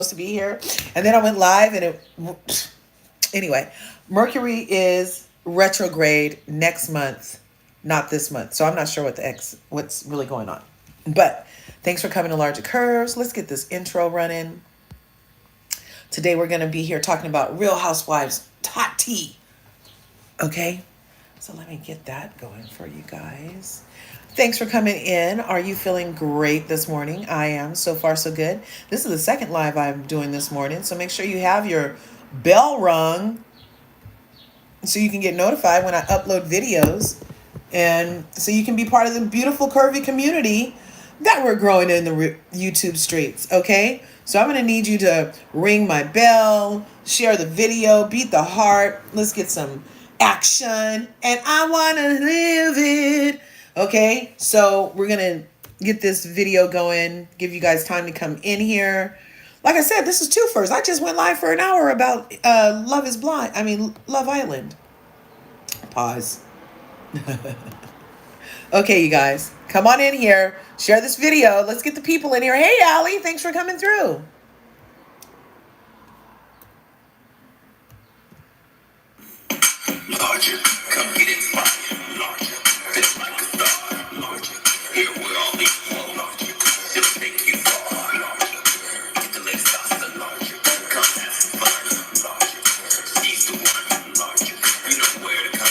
to be here. And then I went live and anyway, Mercury is retrograde next month, not this month. So I'm not sure what's really going on. But thanks for coming to LRGA Curves. Let's get this intro running. Today we're going to be here talking about Real Housewives hot tea. Okay? So let me get that going for you guys. Thanks for coming in. Are you feeling great this morning? I am. So far, so good. This is the second live I'm doing this morning. So make sure you have your bell rung so you can get notified when I upload videos. And so you can be part of the beautiful curvy community that we're growing in the YouTube streets. Okay? So I'm going to need you to ring my bell, share the video, beat the heart. Let's get some action. And I want to live it. Okay, so we're going to get this video going, give you guys time to come in here. Like I said, this is two first. I just went live for an hour about Love Island. Pause. Okay, you guys, come on in here. Share this video. Let's get the people in here. Hey, Allie, thanks for coming through. Larger, come get inspired. Larger, feel like a star. Larger, here we're all equal. Larger, it'll take you far. Larger, get the legs off the larger. Come have some fun. Larger, he's the one. Larger, you know where to come.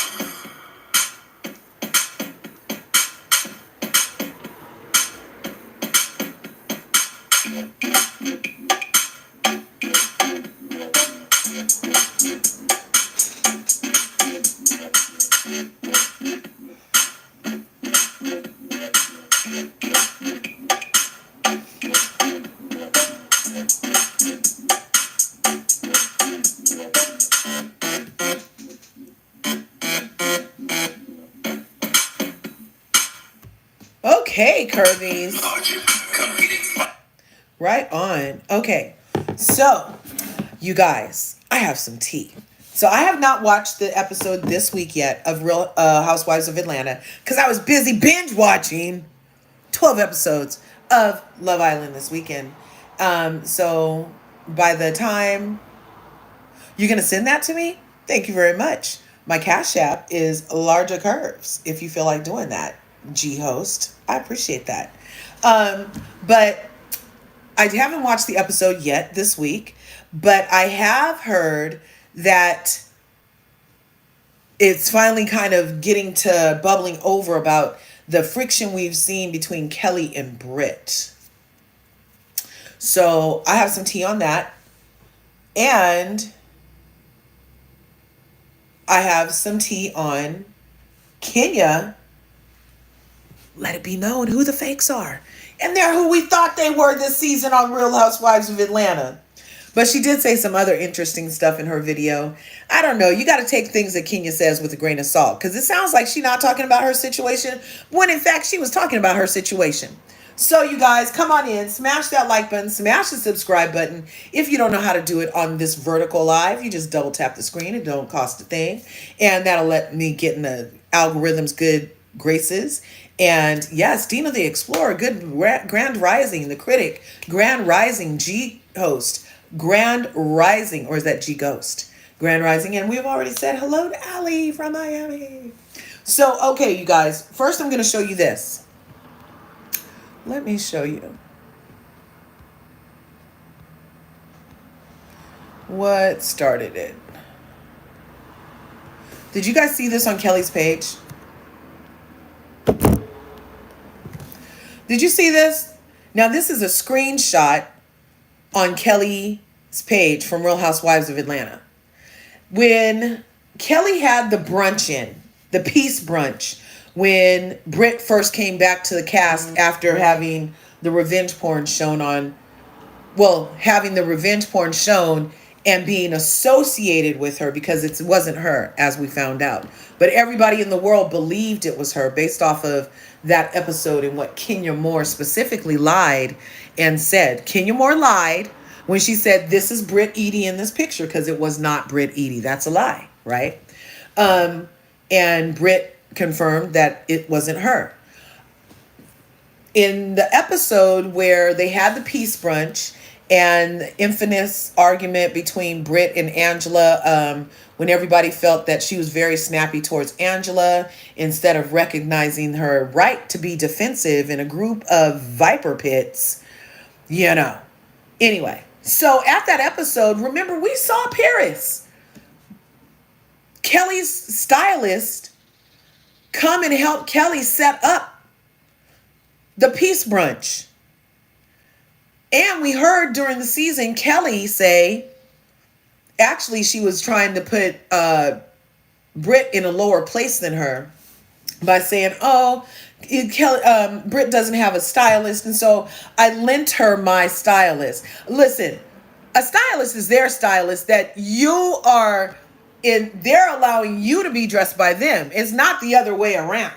Okay, Curvies. Larger, come get inspired. Right on. Okay, so you guys, I have some tea. So I have not watched the episode this week yet of Real Housewives of Atlanta because I was busy binge watching 12 episodes of Love Island this weekend. So by the time you're going to send that to me, thank you very much. My Cash App is LRGA Curves if you feel like doing that, G-host. I appreciate that. But I haven't watched the episode yet this week, but I have heard that it's finally kind of getting to bubbling over about the friction we've seen between Kelly and Britt. So I have some tea on that. And I have some tea on Kenya. Let it be known who the fakes are. And they're who we thought they were this season on Real Housewives of Atlanta. But she did say some other interesting stuff in her video. I don't know. You got to take things that Kenya says with a grain of salt. Because it sounds like she's not talking about her situation. When in fact, she was talking about her situation. So you guys, come on in. Smash that like button. Smash the subscribe button. If you don't know how to do it on this vertical live, you just double tap the screen. It don't cost a thing. And that'll let me get in the algorithm's good graces. And yes, Dina the Explorer, good Grand Rising, the critic, Grand Rising, G-host, Grand Rising, or is that G-ghost? Grand Rising, and we've already said hello to Allie from Miami. So, okay, you guys, first I'm going to show you this. Let me show you. What started it? Did you guys see this on Kelly's page? Did you see this? Now, this is a screenshot on Kelly's page from Real Housewives of Atlanta. When Kelly had the brunch the peace brunch, when Britt first came back to the cast after having the revenge porn shown and being associated with her because it wasn't her, as we found out. But everybody in the world believed it was her based off of that episode and what Kenya Moore specifically lied and said. Kenya Moore lied when she said, this is Britt Eady in this picture, because it was not Britt Eady. That's a lie, right? And Britt confirmed that it wasn't her. In the episode where they had the peace brunch and the infamous argument between Britt and Angela, when everybody felt that she was very snappy towards Angela instead of recognizing her right to be defensive in a group of viper pits, you know. Anyway, so at that episode, remember we saw Paris, Kelly's stylist, come and help Kelly set up the peace brunch. And we heard during the season Kelly say, actually, she was trying to put Britt in a lower place than her by saying, "Oh, Kelly, Britt doesn't have a stylist, and so I lent her my stylist." Listen, a stylist is their stylist that you are in. They're allowing you to be dressed by them. It's not the other way around.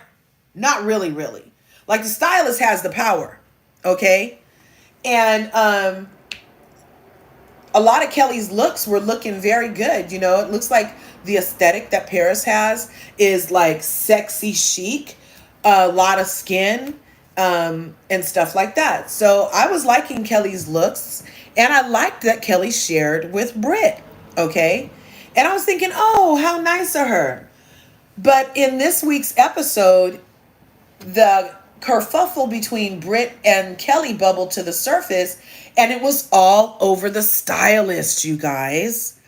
Not really, really. Like the stylist has the power, okay? And a lot of Kelly's looks were looking very good. You know, it looks like the aesthetic that Paris has is like sexy chic, a lot of skin, and stuff like that. So I was liking Kelly's looks, and I liked that Kelly shared with Britt. Okay. And I was thinking, oh, how nice of her. But in this week's episode, the kerfuffle between Britt and Kelly bubbled to the surface, and it was all over the stylist, you guys.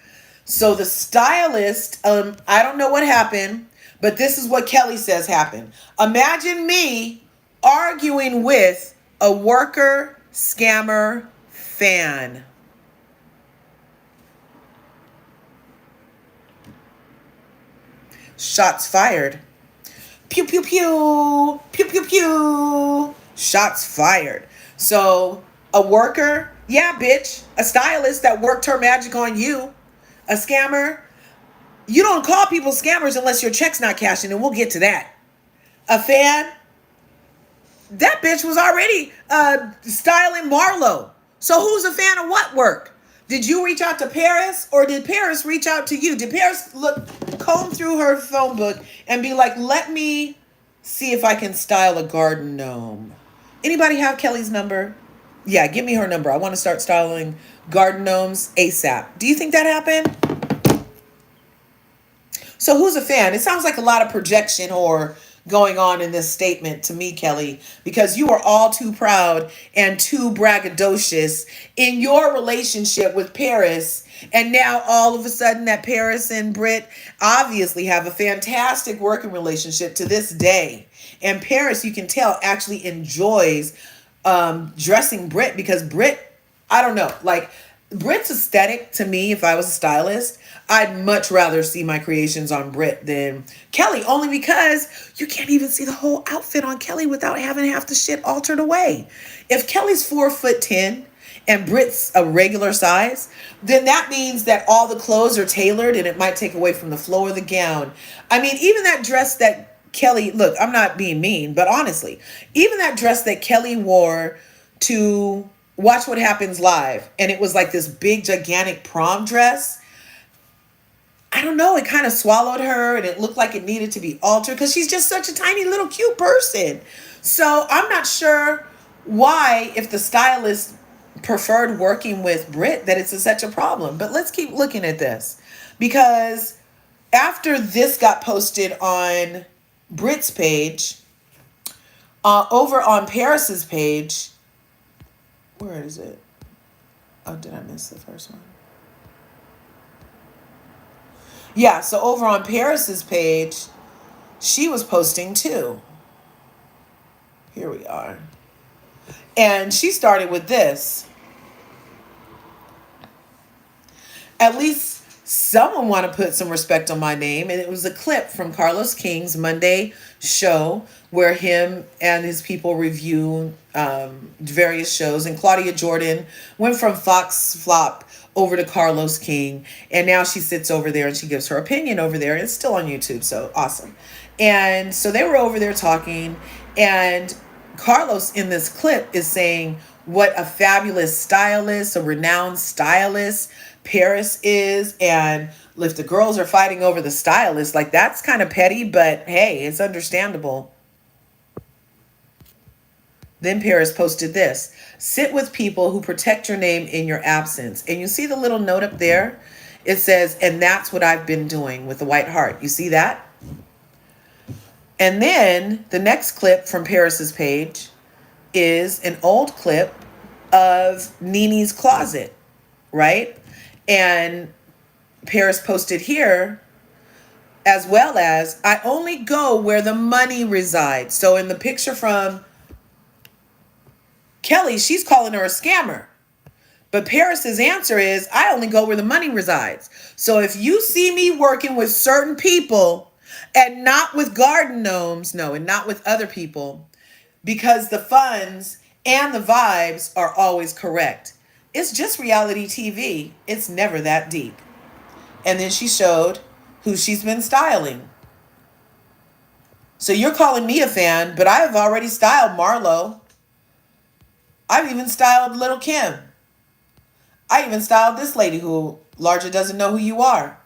So the stylist, I don't know what happened, but this is what Kelly says happened. Imagine me arguing with a worker, scammer, fan. Shots fired. Pew, pew, pew. Pew, pew, pew. Shots fired. So a worker, yeah, bitch. A stylist that worked her magic on you. A scammer. You don't call people scammers unless your check's not cashing, and we'll get to that. A fan. That bitch was already styling Marlo. So who's a fan of what work? Did you reach out to Paris, or did Paris reach out to you? Did Paris comb through her phone book and be like, let me see if I can style a garden gnome? Anybody have Kelly's number? Yeah, give me her number. I want to start styling garden gnomes ASAP. Do you think that happened? So who's a fan? It sounds like a lot of projection or going on in this statement to me, Kelly, because you are all too proud and too braggadocious in your relationship with Paris. And now all of a sudden that Paris and Britt obviously have a fantastic working relationship to this day. And Paris, you can tell, actually enjoys dressing Britt, because Britt, I don't know, like Britt's aesthetic to me, if I was a stylist, I'd much rather see my creations on Britt than Kelly, only because you can't even see the whole outfit on Kelly without having half the shit altered away. If Kelly's 4'10" and Britt's a regular size, then that means that all the clothes are tailored and it might take away from the flow of the gown. I mean, even that dress that Kelly, look, I'm not being mean, but honestly, even that dress that Kelly wore to Watch What Happens Live, and it was like this big, gigantic prom dress, I don't know, it kind of swallowed her, and it looked like it needed to be altered because she's just such a tiny little cute person. So I'm not sure why, if the stylist preferred working with Britt, that it's such a problem. But let's keep looking at this, because after this got posted on Britt's page, over on Paris's page, where is it? Oh, did I miss the first one? Yeah, so over on Paris's page, she was posting too. Here we are. And she started with this. At least someone want to put some respect on my name. And it was a clip from Carlos King's Monday show where him and his people review various shows. And Claudia Jordan went from Fox Flop over to Carlos King, and now she sits over there and she gives her opinion over there. It's still on YouTube, so awesome. And so they were over there talking, and Carlos in this clip is saying what a fabulous stylist, a renowned stylist Paris is, and if the girls are fighting over the stylist, like that's kind of petty, but hey, it's understandable. Then Paris posted this: sit with people who protect your name in your absence. And you see the little note up there? It says, and that's what I've been doing, with the white heart. You see that? And then the next clip from Paris's page is an old clip of Nini's closet, right? And Paris posted here, as well as, I only go where the money resides. So in the picture from Kelli, she's calling her a scammer. But Paris's answer is, I only go where the money resides. So if you see me working with certain people and not with garden gnomes, no, and not with other people, because the funds and the vibes are always correct. It's just reality TV. It's never that deep. And then she showed who she's been styling. So you're calling me a fan, but I have already styled Marlo. I've even styled Little Kim. I even styled this lady who Larja doesn't know who you are.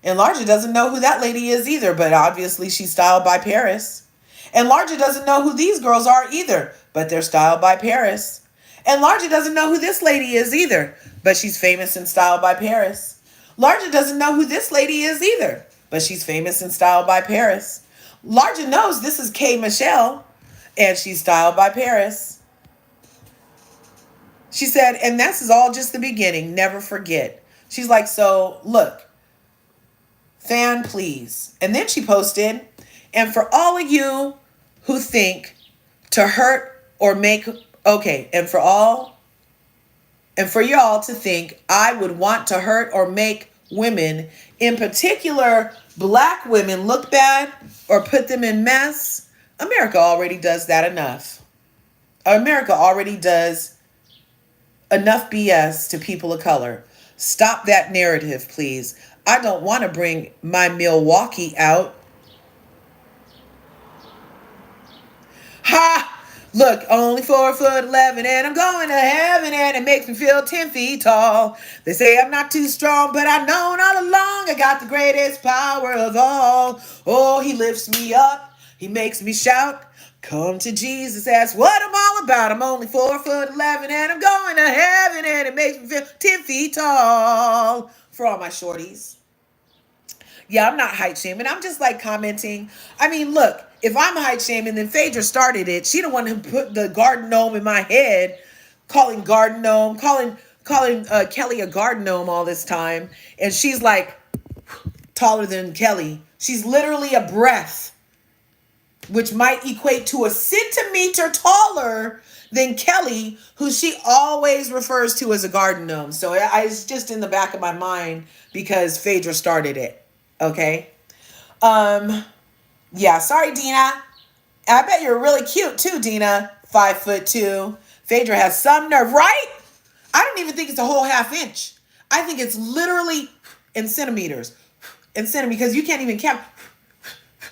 And Larja doesn't know who that lady is either, but obviously she's styled by Paris. And Larja doesn't know who these girls are either, but they're styled by Paris. And Larja doesn't know who this lady is either, but she's famous and styled by Paris. Larja doesn't know who this lady is either, but she's famous and styled by Paris. Larja knows this is K. Michelle, and she's styled by Paris. She said, and this is all just the beginning. Never forget. She's like, so look, fan, please. And then she posted, and for all of you who think to hurt or make, okay, and for y'all to think I would want to hurt or make women, in particular black women, look bad or put them in mess, America already does that enough. America already does enough BS to people of color. Stop that narrative, please. I don't want to bring my Milwaukee out. Ha! Look, only 4'11" and I'm going to heaven and it makes me feel 10 feet tall. They say I'm not too strong, but I've known all along I got the greatest power of all. Oh, he lifts me up. He makes me shout. Come to Jesus, that's what I'm all about. I'm only 4'11" and I'm going to heaven and it makes me feel 10 feet tall. For all my shorties. Yeah, I'm not height shaming. I'm just like commenting. I mean, look, if I'm height shaming, then Phaedra started it. She the one who put the garden gnome in my head, calling Kelli a garden gnome all this time. And she's like taller than Kelli. She's literally a breath, which might equate to a centimeter taller than Kelli, who she always refers to as a garden gnome. So it's just in the back of my mind because Phaedra started it. Okay. Yeah, sorry, Dina. I bet you're really cute too, Dina. 5'2". Phaedra has some nerve, right? I don't even think it's a whole ½ inch. I think it's literally in centimeters. Because you can't even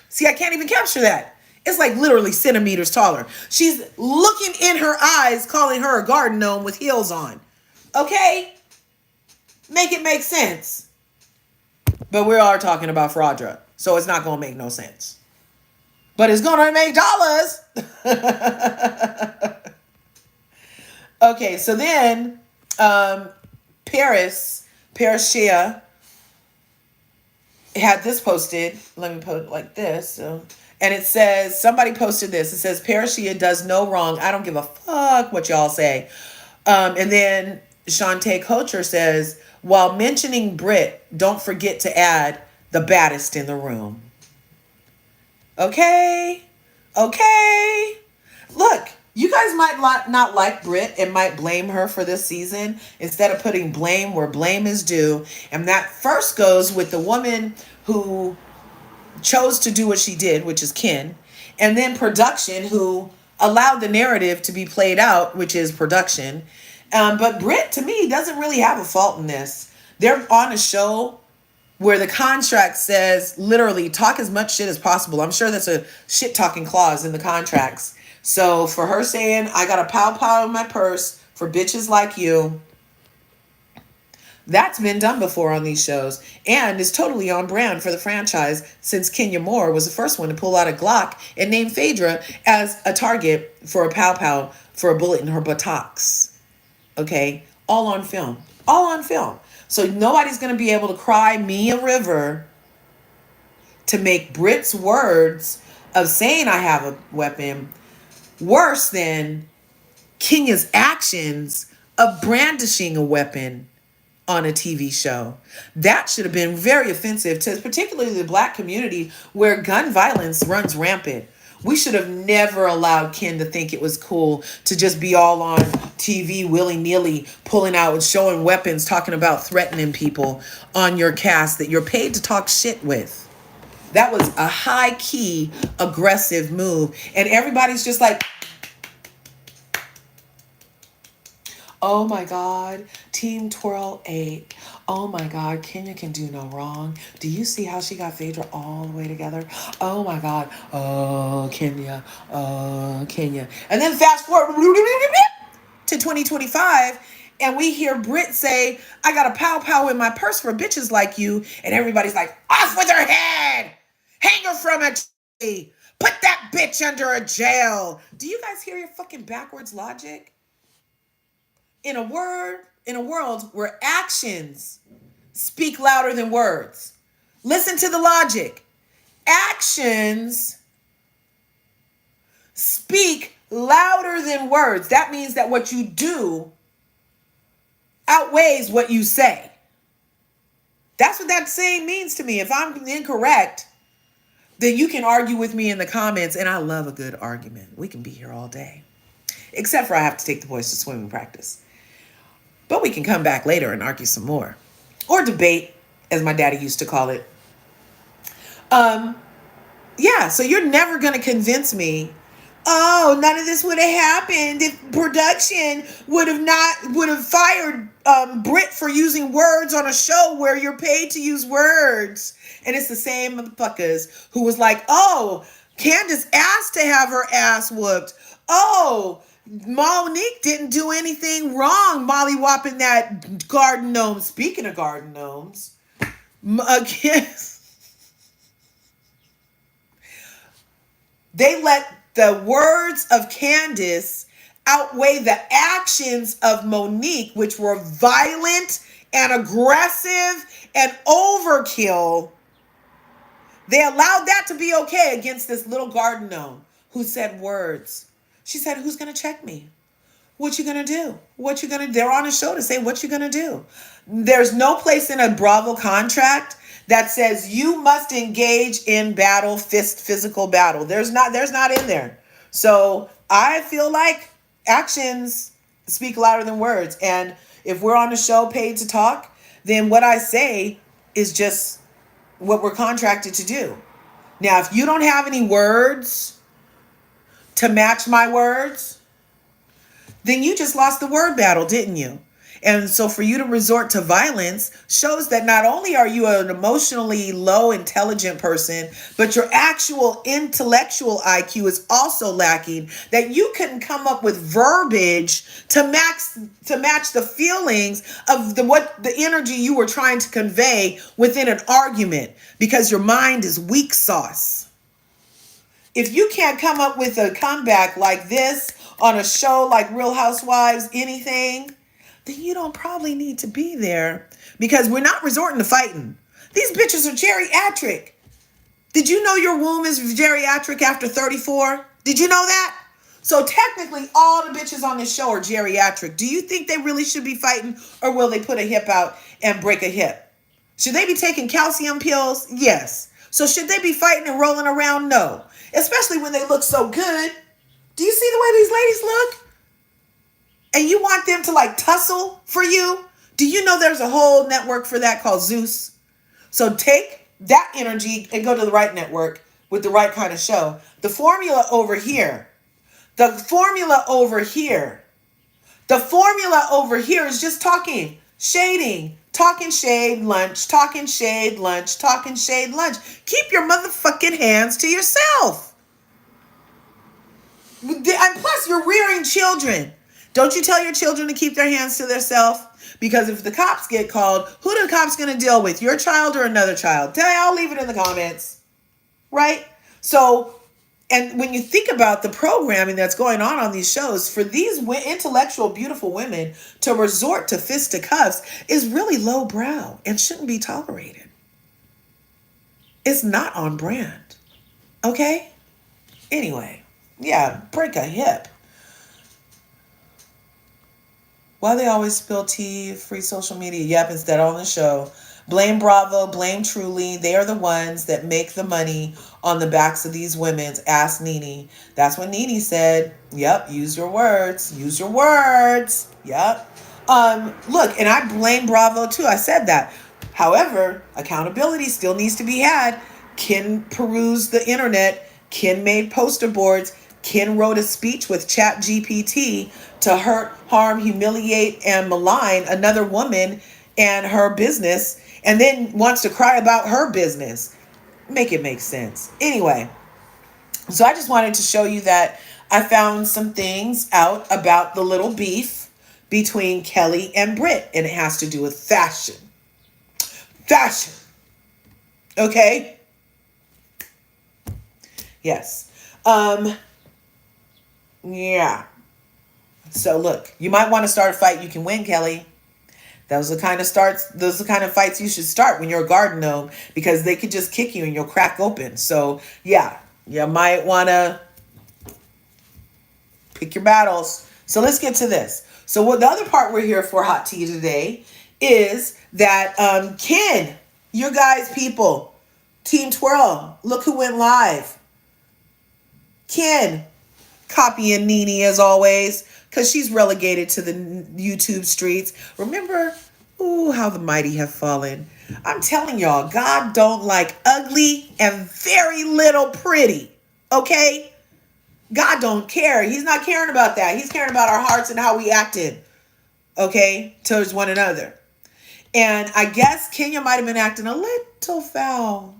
see, I can't even capture that. It's like literally centimeters taller. She's looking in her eyes, calling her a garden gnome with heels on. Okay? Make it make sense. But we are talking about Fraudra, so it's not going to make no sense. But it's going to make dollars. Okay, so then Paris Shea had this posted. Let me put it like this. So, and it says, somebody posted this. It says, Paris Shea does no wrong. I don't give a fuck what y'all say. And then Shantae Kocher says, while mentioning Brit, don't forget to add the baddest in the room. Okay. Look, you guys might not like Brit and might blame her for this season instead of putting blame where blame is due. And that first goes with the woman who chose to do what she did, which is Ken. And then production, who allowed the narrative to be played out, which is production. But Brit, to me, doesn't really have a fault in this. They're on a show where the contract says, literally, talk as much shit as possible. I'm sure that's a shit-talking clause in the contracts. So for her saying, I got a pow-pow in my purse for bitches like you, That's been done before on these shows and is totally on brand for the franchise since Kenya Moore was the first one to pull out a Glock and name Phaedra as a target for a pow pow for a bullet in her buttocks. Okay? All on film. All on film. So nobody's going to be able to cry me a river to make Brit's words of saying I have a weapon worse than Kenya's actions of brandishing a weapon on a TV show. That should have been very offensive to particularly the Black community where gun violence runs rampant. We should have never allowed Ken to think it was cool to just be all on TV willy-nilly, pulling out and showing weapons, talking about threatening people on your cast that you're paid to talk shit with. That was a high-key, aggressive move. And everybody's just like, oh my God, Team Twirl 8. Oh my God, Kenya can do no wrong. Do you see how she got Phaedra all the way together? Oh my God, oh Kenya, oh Kenya. And then fast forward to 2025, and we hear Brit say, I got a pow pow in my purse for bitches like you. And everybody's like, off with her head! Hang her from a tree! Put that bitch under a jail! Do you guys hear your fucking backwards logic? In a world where actions speak louder than words. Listen to the logic. Actions speak louder than words. That means that what you do outweighs what you say. That's what that saying means to me. If I'm incorrect, then you can argue with me in the comments, and I love a good argument. We can be here all day. Except for I have to take the boys to swimming practice. But we can come back later and argue some more. Or debate, as my daddy used to call it. Yeah, so you're never going to convince me, oh, none of this would have happened if production would have fired Brit for using words on a show where you're paid to use words. And it's the same motherfuckers who was like, oh, Candace asked to have her ass whooped. Oh, Monique didn't do anything wrong, mollywopping that garden gnome. Speaking of garden gnomes, again, they let the words of Candace outweigh the actions of Monique, which were violent and aggressive and overkill. They allowed that to be okay against this little garden gnome who said words. She said, who's going to check me? What you going to do? What you going to do? They're on a show to say, what you going to do? There's no place in a Bravo contract that says you must engage in battle, physical battle. There's not in there. So I feel like actions speak louder than words. And if we're on a show paid to talk, then what I say is just what we're contracted to do. Now, if you don't have any words to match my words, then you just lost the word battle, didn't you? And so for you to resort to violence shows that not only are you an emotionally low intelligent person, but your actual intellectual IQ is also lacking, that you couldn't come up with verbiage to match the feelings of the energy you were trying to convey within an argument, because your mind is weak sauce. If you can't come up with a comeback like this on a show like Real Housewives, anything, then you don't probably need to be there, because we're not resorting to fighting. These bitches are geriatric. Did you know your womb is geriatric after 34? Did you know that? So technically all the bitches on this show are geriatric. Do you think they really should be fighting, or will they put a hip out and break a hip? Should they be taking calcium pills? Yes. So should they be fighting and rolling around? No. Especially when they look so good. Do you see the way these ladies look? And you want them to like tussle for you? Do you know there's a whole network for that called Zeus? So take that energy and go to the right network with the right kind of show. The formula over here. The formula over here. The formula over here is just talking, shading, talking shade, lunch, talking shade, lunch, talking shade, lunch. Keep your motherfucking hands to yourself. And plus, you're rearing children. Don't you tell your children to keep their hands to themselves? Because if the cops get called, who are the cops going to deal with? Your child or another child? I'll leave it in the comments. Right? So, and when you think about the programming that's going on these shows, for these intellectual, beautiful women to resort to fisticuffs is really lowbrow and shouldn't be tolerated. It's not on brand. Okay? Anyway, yeah, break a hip. Why they always spill tea, free social media? Yep, instead on the show. Blame Bravo, blame Truly. They are the ones that make the money on the backs of these women. Ask Nene. That's what Nene said. Yep, use your words. Use your words. Yep. Look, and I blame Bravo too. I said that. However, accountability still needs to be had. Ken perused the internet. Ken made poster boards. Ken wrote a speech with Chat GPT to hurt, harm, humiliate, and malign another woman and her business, and then wants to cry about her business. Make it make sense. Anyway, so I just wanted to show you that I found some things out about the little beef between Kelly and Britt, and it has to do with fashion. Fashion. Okay? Yes. Yeah. So look, you might want to start a fight you can win, Kelly. Those are the kind of fights you should start when you're a garden gnome, because they could just kick you and you'll crack open. So yeah, you might want to pick your battles. So let's get to this. So what the other part we're here for, hot tea today, is that Ken, your guys, people, Team Twirl, look who went live. Ken, copying Nene as always, because she's relegated to the YouTube streets. Remember, how the mighty have fallen. I'm telling y'all, God don't like ugly and very little pretty. Okay? God don't care. He's not caring about that. He's caring about our hearts and how we acted. Okay? Towards one another. And I guess Kenya might have been acting a little foul,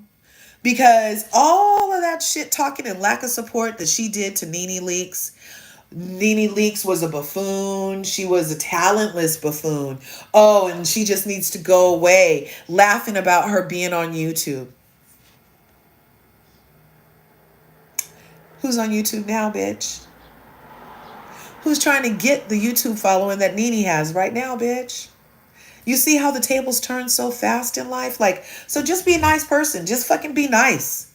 because all of that shit talking and lack of support that she did to Nene Leakes. Nene Leakes was a buffoon. She was a talentless buffoon. Oh, and she just needs to go away. Laughing about her being on YouTube. Who's on YouTube now, bitch? Who's trying to get the YouTube following that Nene has right now, bitch? You see how the tables turn so fast in life? So just be a nice person. Just fucking be nice.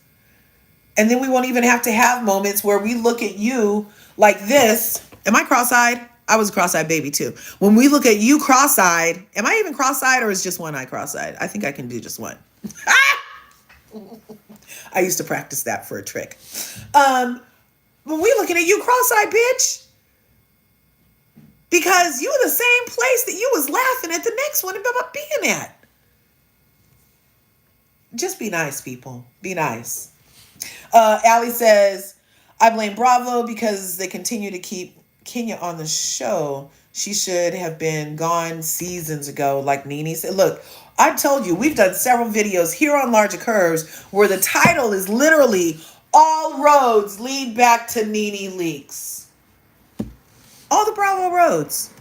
And then we won't even have to have moments where we look at you like this. Am I cross-eyed? I was a cross-eyed baby too. When we look at you cross-eyed, am I even cross-eyed, or is just one eye cross-eyed? I think I can do just one. I used to practice that for a trick. When we looking at you cross-eyed, bitch. Because you were the same place that you was laughing at the next one about being at. Just be nice, people. Be nice. Allie says, I blame Bravo because they continue to keep Kenya on the show. She should have been gone seasons ago, like Nene said. Look, I told you, we've done several videos here on LRGA Curves where the title is literally All Roads Lead Back to Nene Leakes. All the Bravo roads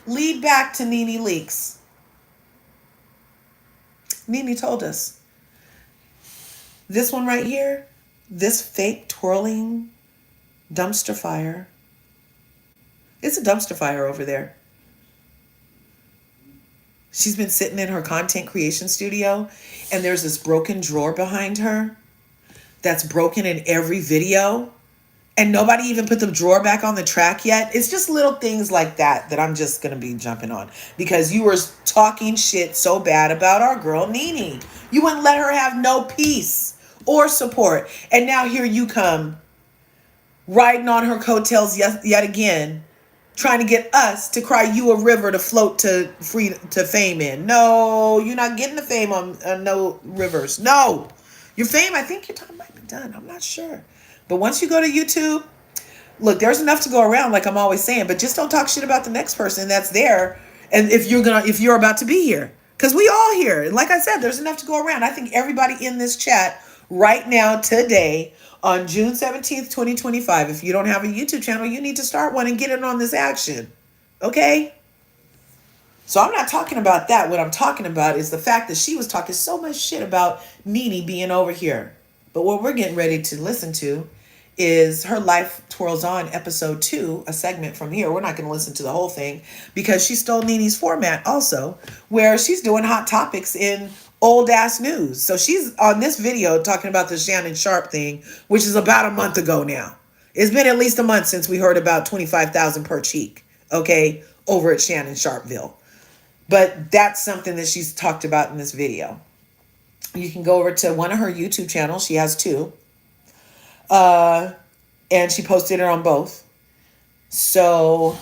lead back to Nene Leakes. Nene told us. This one right here, this fake twirling dumpster fire. It's a dumpster fire over there. She's been sitting in her content creation studio, and there's this broken drawer behind her that's broken in every video. And nobody even put the drawer back on the track yet. It's just little things like that I'm just going to be jumping on. Because you were talking shit so bad about our girl Nene. You wouldn't let her have no peace or support. And now here you come, riding on her coattails yet again, trying to get us to cry you a river to float to fame in. No, you're not getting the fame on no rivers. No. Your fame, I think your time might be done. I'm not sure. But once you go to YouTube, look, there's enough to go around, like I'm always saying, but just don't talk shit about the next person that's there. And if you're about to be here, because we all here. And like I said, there's enough to go around. I think everybody in this chat right now, today, on June 17th, 2025, if you don't have a YouTube channel, you need to start one and get in on this action. Okay? So I'm not talking about that. What I'm talking about is the fact that she was talking so much shit about Nene being over here. But what we're getting ready to listen to is Her Life Twirls On, episode 2, a segment from here. We're not going to listen to the whole thing because she stole Nene's format also, where she's doing hot topics in old ass news. So she's on this video talking about the Shannon Sharp thing, which is about a month ago now. It's been at least a month since we heard about 25,000 per cheek, okay, over at Shannon Sharpville. But that's something that she's talked about in this video. You can go over to one of her YouTube channels. She has two. And she posted it on both. So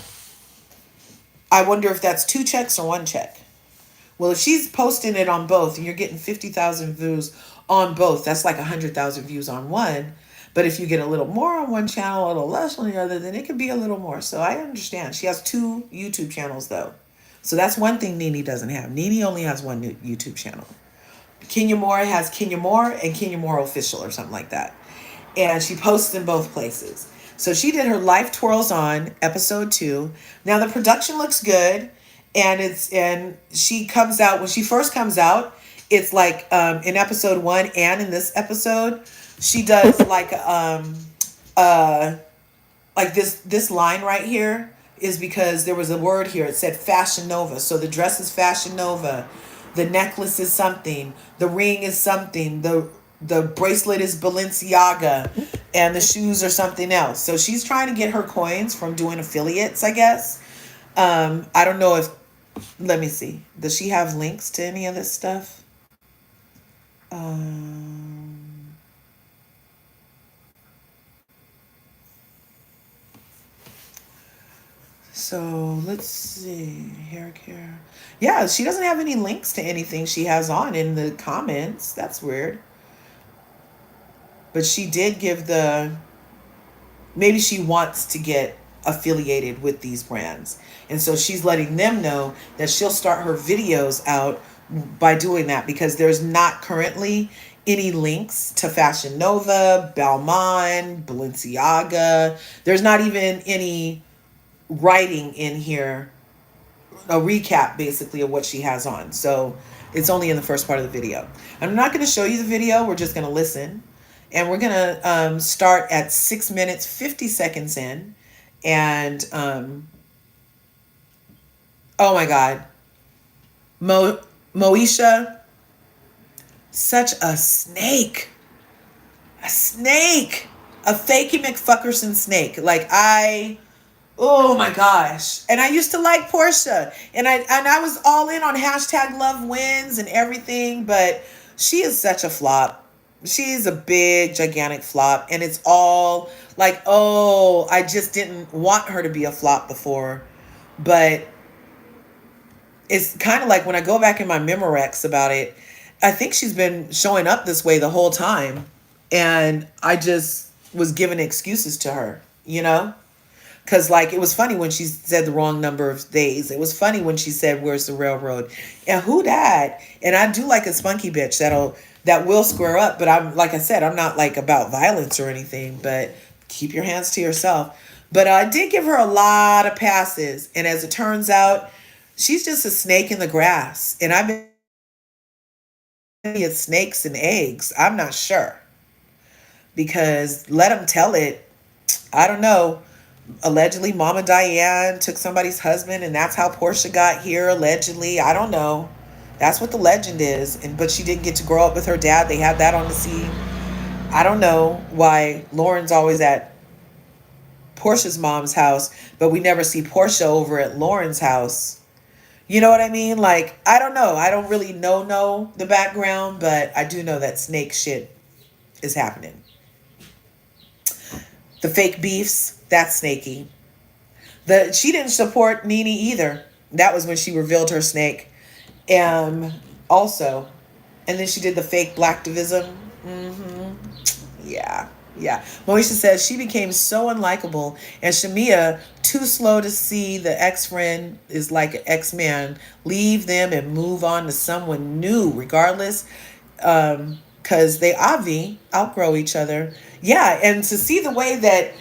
I wonder if that's 2 checks or 1 check. Well, if she's posting it on both and you're getting 50,000 views on both, that's like 100,000 views on one. But if you get a little more on one channel, a little less on the other, then it could be a little more. So I understand. She has 2 YouTube channels though. So that's one thing Nene doesn't have. Nene only has 1 YouTube channel. Kenya Moore has Kenya Moore and Kenya Moore Official or something like that. And she posts in both places. So she did Her Life Twirls On, episode 2. Now the production looks good. And she comes out, when she first comes out, it's like in episode 1 and in this episode, she does like this line right here is because there was a word here. It said Fashion Nova. So the dress is Fashion Nova. The necklace is something. The ring is something. The bracelet is Balenciaga. And the shoes are something else. So she's trying to get her coins from doing affiliates, I guess. I don't know if, let me see. Does she have links to any of this stuff? So let's see. Hair care. Yeah, she doesn't have any links to anything she has on in the comments. That's weird. But she did give maybe she wants to get affiliated with these brands. And so she's letting them know that she'll start her videos out by doing that because there's not currently any links to Fashion Nova, Balmain, Balenciaga. There's not even any writing in here, a recap basically of what she has on. So it's only in the first part of the video. I'm not going to show you the video. We're just going to listen. And we're going to start at 6 minutes, 50 seconds in. And, oh my God. Moesha, such a snake. A snake. A fakey McFuckerson snake. Oh my gosh. And I used to like Porsha. And I was all in on hashtag love wins and everything. But she is such a flop. She's a big, gigantic flop. And it's all like, oh, I just didn't want her to be a flop before. But it's kind of like when I go back in my Memorex about it, I think she's been showing up this way the whole time. And I just was giving excuses to her, you know? Because, like, it was funny when she said the wrong number of days. It was funny when she said, where's the railroad? And who that? And I do like a spunky bitch that will square up. But I'm, like I said, I'm not, like, about violence or anything. But keep your hands to yourself. But I did give her a lot of passes. And as it turns out, she's just a snake in the grass. And I've been at snakes and eggs. I'm not sure. Because let them tell it. I don't know. Allegedly, Mama Diane took somebody's husband, and that's how Porsha got here, allegedly. I don't know. That's what the legend is. But she didn't get to grow up with her dad. They had that on the scene. I don't know why Lauren's always at Porsha's mom's house, but we never see Porsha over at Lauren's house. You know what I mean? Like, I don't know. I don't really know the background, but I do know that snake shit is happening. The fake beefs, that's snaky. She didn't support Nene either. That was when she revealed her snake. Also, and then she did the fake blacktivism. Yeah. Moesha says she became so unlikable, and Shamea too slow to see the ex-friend is like an ex-man. Leave them and move on to someone new, regardless. Because they outgrow each other. Yeah, and to see the way that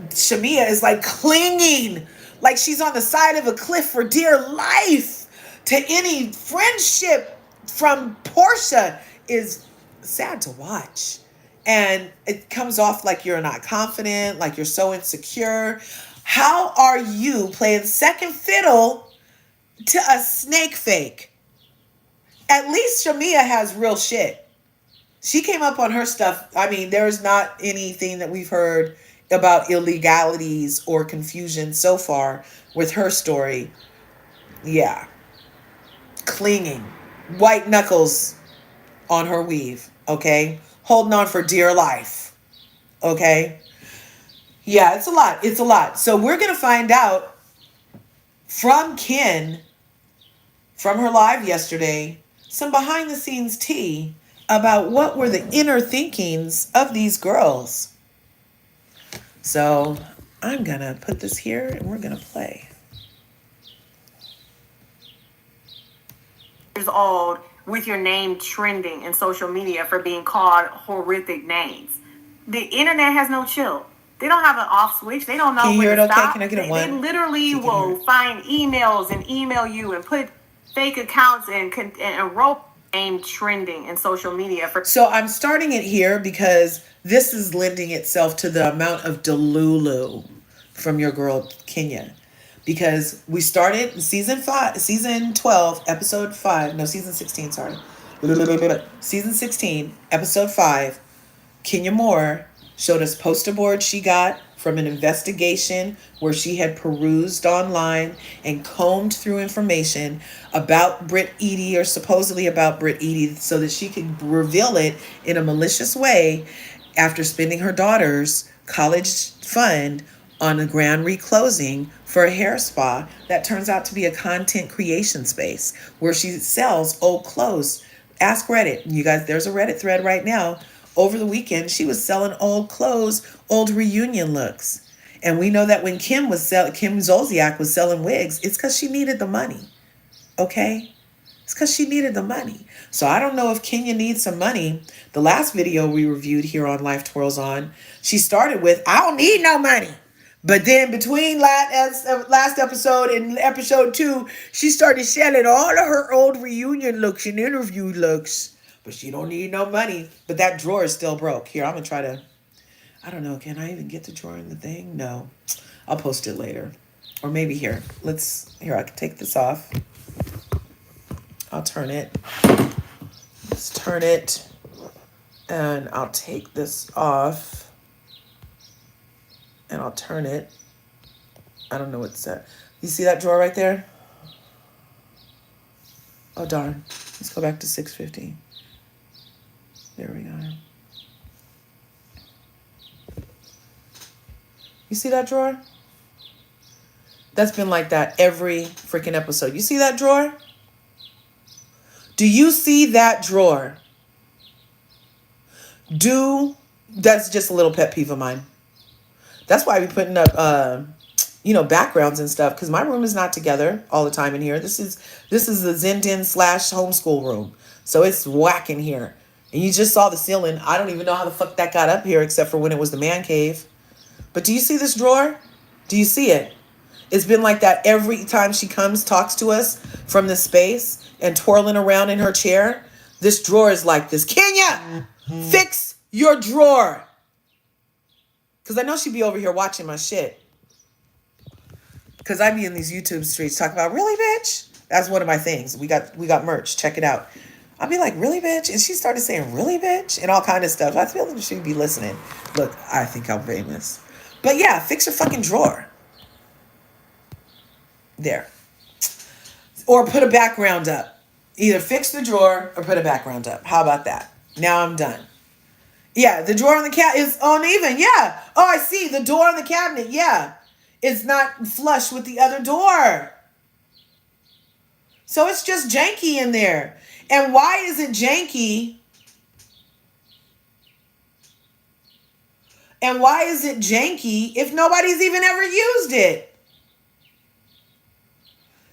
Shamea is like clinging like she's on the side of a cliff for dear life to any friendship from Porsha is sad to watch. And it comes off like you're not confident, like you're so insecure. How are you playing second fiddle to a snake fake? At least Shamea has real shit. She came up on her stuff. I mean, there's not anything that we've heard about illegalities or confusion so far with her story. Yeah. Clinging. White knuckles on her weave. Okay. Holding on for dear life. Okay. Yeah, it's a lot. It's a lot. So we're going to find out from Ken, from her live yesterday, some behind the scenes tea about what were the inner thinkings of these girls. So I'm going to put this here and we're going to play. Years old with your name trending in social media for being called horrific names. The internet has no chill. They don't have an off switch. They don't know Can you hear when it to okay? stop. Can I get a They one? literally So you can hear will it. find emails and email you and put fake accounts and rope name trending in social media for. So I'm starting it here because this is lending itself to the amount of delulu from your girl Kenya. Because we started season 12, episode 5. No, season 16, sorry. Season 16, episode 5. Kenya Moore showed us poster boards she got from an investigation where she had perused online and combed through information about Britt Eady, or supposedly about Britt Eady, so that she could reveal it in a malicious way after spending her daughter's college fund on a grand reclosing for a hair spa that turns out to be a content creation space where she sells old clothes. Ask Reddit. You guys, there's a Reddit thread right now. Over the weekend, she was selling old clothes, old reunion looks. And we know that when Kim Zolciak was selling wigs, it's because she needed the money. Okay? It's because she needed the money. So I don't know if Kenya needs some money. The last video we reviewed here on Life Twirls On, she started with, I don't need no money. But then between last episode and episode 2, she started selling all of her old reunion looks and interview looks. But she don't need no money. But that drawer is still broke. Here, I'm going to try to, I don't know, can I even get the drawer in the thing? No. I'll post it later. Or maybe here. Here, I can take this off. I'll turn it. Let's turn it. And I'll take this off. And I'll turn it. I don't know what's that. You see that drawer right there? Oh, darn. Let's go back to 650. There we go. You see that drawer? That's been like that every freaking episode. You see that drawer? Do you see that drawer? That's just a little pet peeve of mine. That's why I be putting up, backgrounds and stuff, because my room is not together all the time in here. This is the Zenden / homeschool room. So it's whack in here. And you just saw the ceiling. I don't even know how the fuck that got up here except for when it was the man cave. But do you see this drawer? Do you see it? It's been like that every time she comes, talks to us from this space and twirling around in her chair. This drawer is like this. Kenya, fix your drawer. Because I know she'd be over here watching my shit. Because I be in these YouTube streets talking about, really, bitch? That's one of my things. We got merch. Check it out. I'll be like, really, bitch? And she started saying, really, bitch? And all kind of stuff. I feel like she'd be listening. Look, I think I'm famous. But yeah, fix your fucking drawer. There. Or put a background up. Either fix the drawer or put a background up. How about that? Now I'm done. Yeah, the drawer on the cabinet is uneven. Yeah. Oh, I see. The door on the cabinet. Yeah. It's not flush with the other door. So it's just janky in there. And why is it janky? And why is it janky if nobody's even ever used it?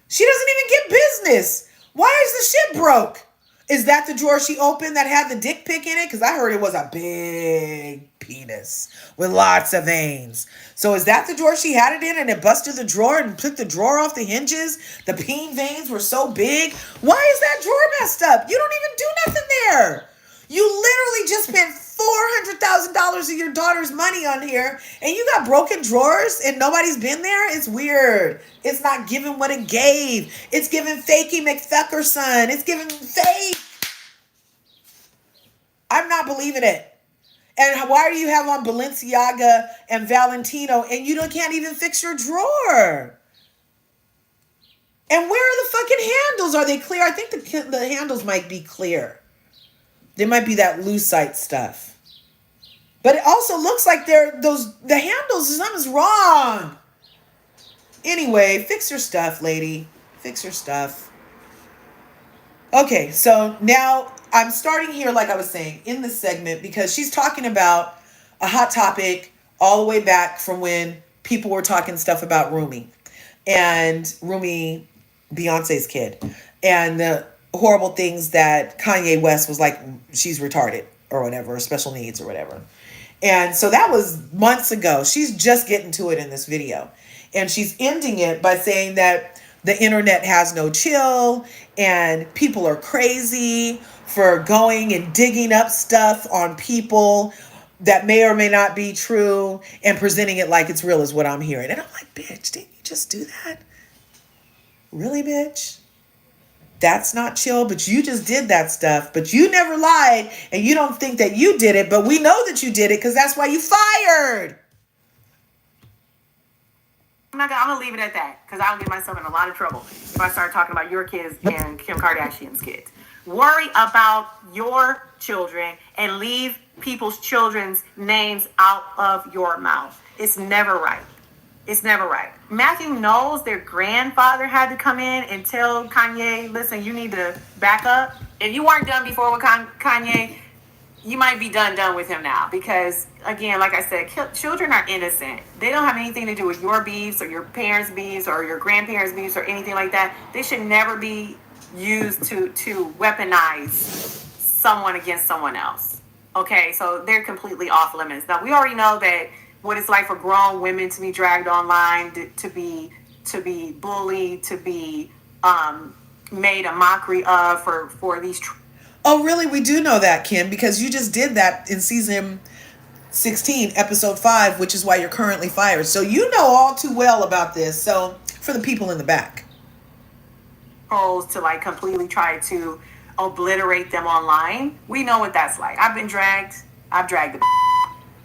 She doesn't even get business. Why is the shit broke? Is that the drawer she opened that had the dick pic in it? Because I heard it was a big penis with lots of veins. So is that the drawer she had it in and it busted the drawer and took the drawer off the hinges? The peen veins were so big. Why is that drawer messed up? You don't even do nothing there. You literally just spent $400,000 of your daughter's money on here and you got broken drawers and nobody's been there? It's weird. It's not giving what it gave. It's giving fakey McFuckerson. It's giving fake. I'm not believing it. And why do you have on Balenciaga and Valentino and can't even fix your drawer? And where are the fucking handles? Are they clear? I think the handles might be clear. They might be that lucite stuff. But it also looks like the handles, something's wrong. Anyway, fix your stuff, lady. Fix your stuff. Okay, so now I'm starting here, like I was saying, in this segment, because she's talking about a hot topic all the way back from when people were talking stuff about Rumi. And Rumi, Beyonce's kid. And the horrible things that Kanye West was like, she's retarded or whatever, or special needs or whatever. And so that was months ago. She's just getting to it in this video. And she's ending it by saying that the internet has no chill and people are crazy for going and digging up stuff on people that may or may not be true and presenting it like it's real is what I'm hearing. And I'm like, bitch, didn't you just do that? Really, bitch? That's not chill, but you just did that stuff, but you never lied and you don't think that you did it, but we know that you did it because that's why you fired. I'm gonna leave it at that because I'll get myself in a lot of trouble if I start talking about your kids and Kim Kardashian's kids. Worry about your children and leave people's children's names out of your mouth. It's never right. It's never right. Matthew knows their grandfather had to come in and tell Kanye, listen, you need to back up. If you weren't done before with Kanye, you might be done with him now. Because, again, like I said, children are innocent. They don't have anything to do with your beefs or your parents' beefs or your grandparents' beefs or anything like that. They should never be used to weaponize someone against someone else. Okay, so they're completely off limits. Now, we already know that what it's like for grown women to be dragged online, to be bullied, to be made a mockery of for these. Oh, really? We do know that, Kim, because you just did that in season 16, episode 5, which is why you're currently fired. So you know all too well about this. So for the people in the back. To like completely try to obliterate them online. We know what that's like. I've dragged the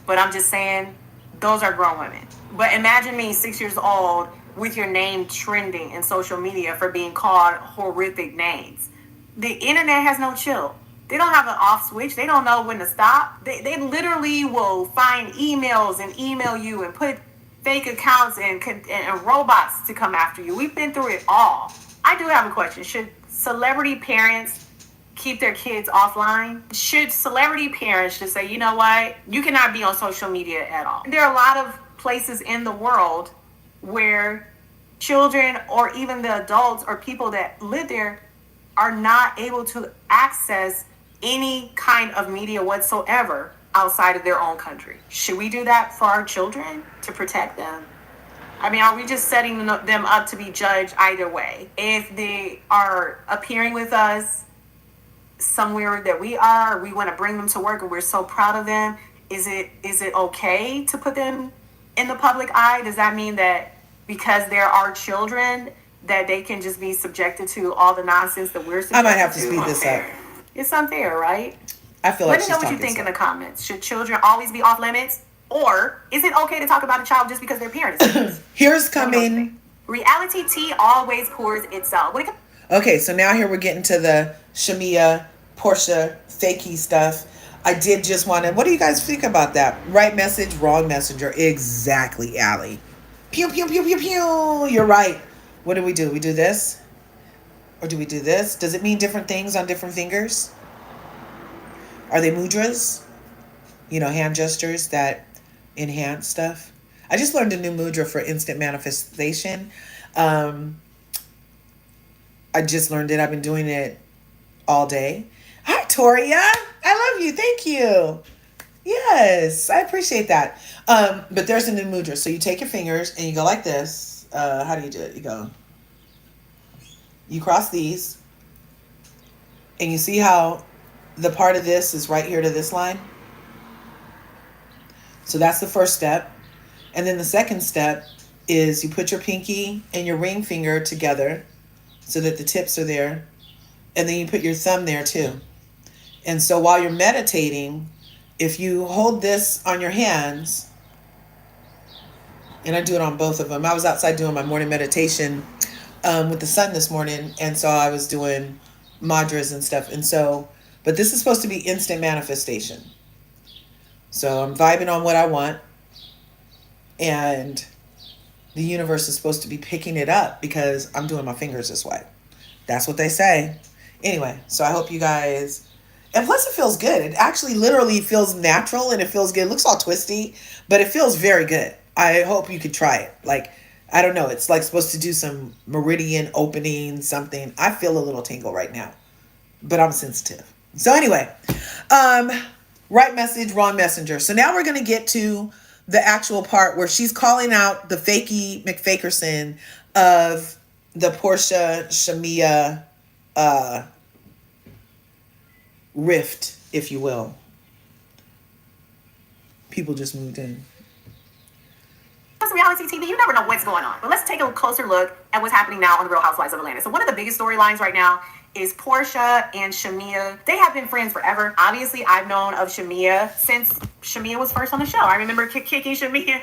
but I'm just saying, those are grown women. But imagine me 6 years old with your name trending in social media for being called horrific names. The internet has no chill. They don't have an off switch. They don't know when to stop. They literally will find emails and email you and put fake accounts and robots to come after you. We've been through it all. I do have a question. Should celebrity parents keep their kids offline? Should celebrity parents just say, you know what, you cannot be on social media at all? There are a lot of places in the world where children or even the adults or people that live there are not able to access any kind of media whatsoever outside of their own country. Should we do that for our children to protect them? I mean, are we just setting them up to be judged either way? If they are appearing with us somewhere that we want to bring them to work and we're so proud of them, is it okay to put them in the public eye? Does that mean that because they're our children that they can just be subjected to all the nonsense that we're subjected to? I might have to speed this up. It's unfair, right? I feel like Let me know what you think in the comments. Should children always be off limits? Or is it okay to talk about a child just because their parents? Here's coming. Reality tea always pours itself. Okay, so now here we're getting to the Shamea Porsha fakey stuff. I did just want to, what do you guys think about that? Right message, wrong messenger. Exactly, Allie. Pew, pew, pew, pew, pew. You're right. What do? We do this? Or do we do this? Does it mean different things on different fingers? Are they mudras? Hand gestures that enhance stuff. I just learned a new mudra for instant manifestation. I just learned it. I've been doing it all day. Hi, Toria. I love you. Thank you. Yes, I appreciate that. But there's a new mudra. So you take your fingers and you go like this. How do you do it? You cross these, and you see how the part of this is right here to this line. So that's the first step. And then the second step is you put your pinky and your ring finger together so that the tips are there. And then you put your thumb there too. And so while you're meditating, if you hold this on your hands, and I do it on both of them. I was outside doing my morning meditation with the sun this morning, and so I was doing mudras and stuff. And so, but this is supposed to be instant manifestation. So I'm vibing on what I want, and the universe is supposed to be picking it up because I'm doing my fingers this way. That's what they say. Anyway, so I hope you guys, and plus it feels good. It actually literally feels natural and it feels good. It looks all twisty, but it feels very good. I hope you could try it. Like, I don't know. It's like supposed to do some meridian opening, something. I feel a little tingle right now, but I'm sensitive. So anyway, right message, wrong messenger. So now we're going to get to the actual part where she's calling out the fakey McFakerson of the Porsha Shamea rift, if you will. People just moved in. It's reality TV. You never know what's going on. But let's take a closer look at what's happening now on the Real Housewives of Atlanta. So one of the biggest storylines right now is Porsha and Shamea. They have been friends forever. Obviously, I've known of Shamea since Shamea was first on the show. I remember kicking Shamea,